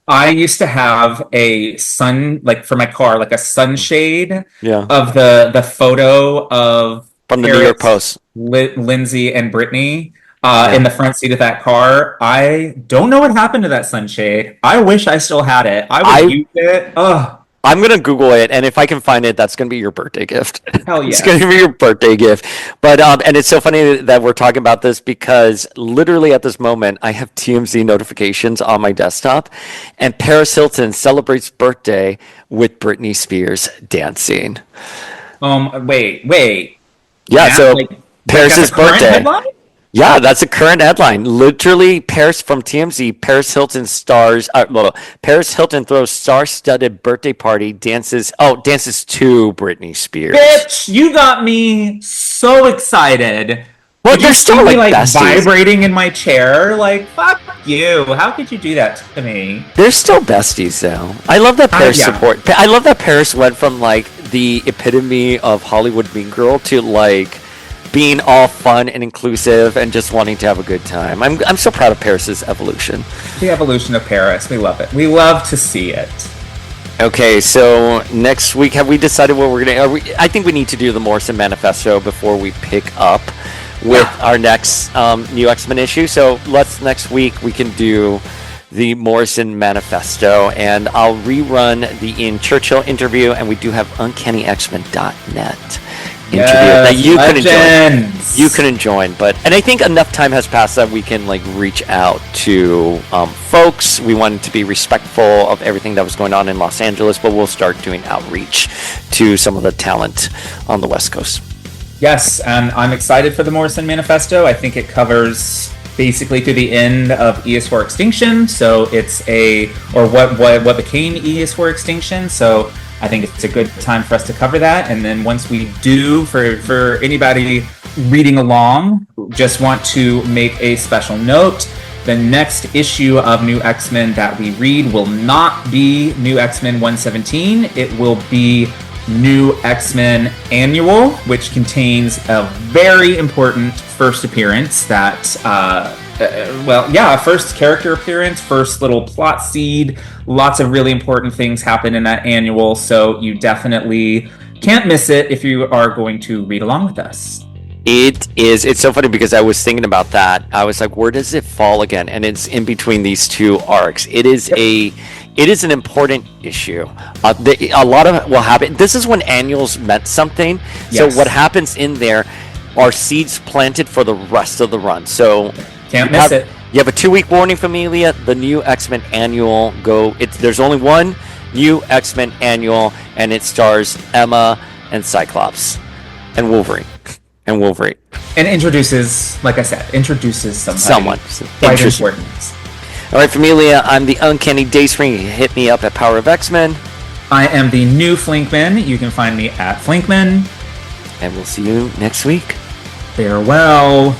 I used to have a sun, like for my car, like a sunshade of the photo of from the New York Post, Lindsay and Brittany in the front seat of that car. I don't know what happened to that sunshade. I wish I still had it. I would use it. Ugh. I'm going to Google it, and if I can find it, that's going to be your birthday gift. Hell yeah. It's going to be your birthday gift. But and it's so funny that we're talking about this because literally at this moment, I have TMZ notifications on my desktop, and Paris Hilton celebrates birthday with Britney Spears dancing. Wait. Yeah, so Paris's birthday. Headline? Yeah, that's a current headline. Literally, Paris from TMZ. Paris Hilton Paris Hilton throws star-studded birthday party. Dances to Britney Spears. Bitch, you got me so excited. Well, they're still like vibrating in my chair. Like, fuck you. How could you do that to me? They're still besties, though. I love that Paris support. I love that Paris went from like the epitome of Hollywood mean girl to like being all fun and inclusive and just wanting to have a good time. I'm so proud of Paris's evolution. The evolution of Paris. We love it. We love to see it. Okay, so next week, have we decided what we're going to... I think we need to do the Morrison Manifesto before we pick up with our next new X-Men issue. So next week, we can do the Morrison Manifesto, and I'll rerun the Ian Churchill interview, and we do have UncannyX-Men.net interview that you couldn't join, and I think enough time has passed that we can like reach out to folks. We wanted to be respectful of everything that was going on in Los Angeles, but we'll start doing outreach to some of the talent on the West Coast. Yes, and I'm excited for the Morrison Manifesto. I think it covers basically to the end of E is for Extinction, so it's what became E is for Extinction, so I think it's a good time for us to cover that. And then once we do, for anybody reading along, just want to make a special note. The next issue of New X-Men that we read will not be New X-Men 117. It will be New X-Men Annual, which contains a very important first appearance that, first character appearance, first little plot seed. Lots of really important things happen in that annual, so you definitely can't miss it if you are going to read along with us. It's so funny because I was thinking about that. I was like, where does it fall again? And it's in between these two arcs. It is an important issue. A lot of it will happen. This is when annuals meant something. Yes. So what happens in there are seeds planted for the rest of the run. So can't miss it. You have a 2-week warning, Familia. The New X-Men Annual there's only one New X-Men Annual, and it stars Emma and Cyclops and Wolverine. And introduces, like I said, someone. Quite important. All right, Familia, I'm the Uncanny Dayspring. Hit me up at Power of X-Men. I am the new Flinkman. You can find me at Flinkman. And we'll see you next week. Farewell.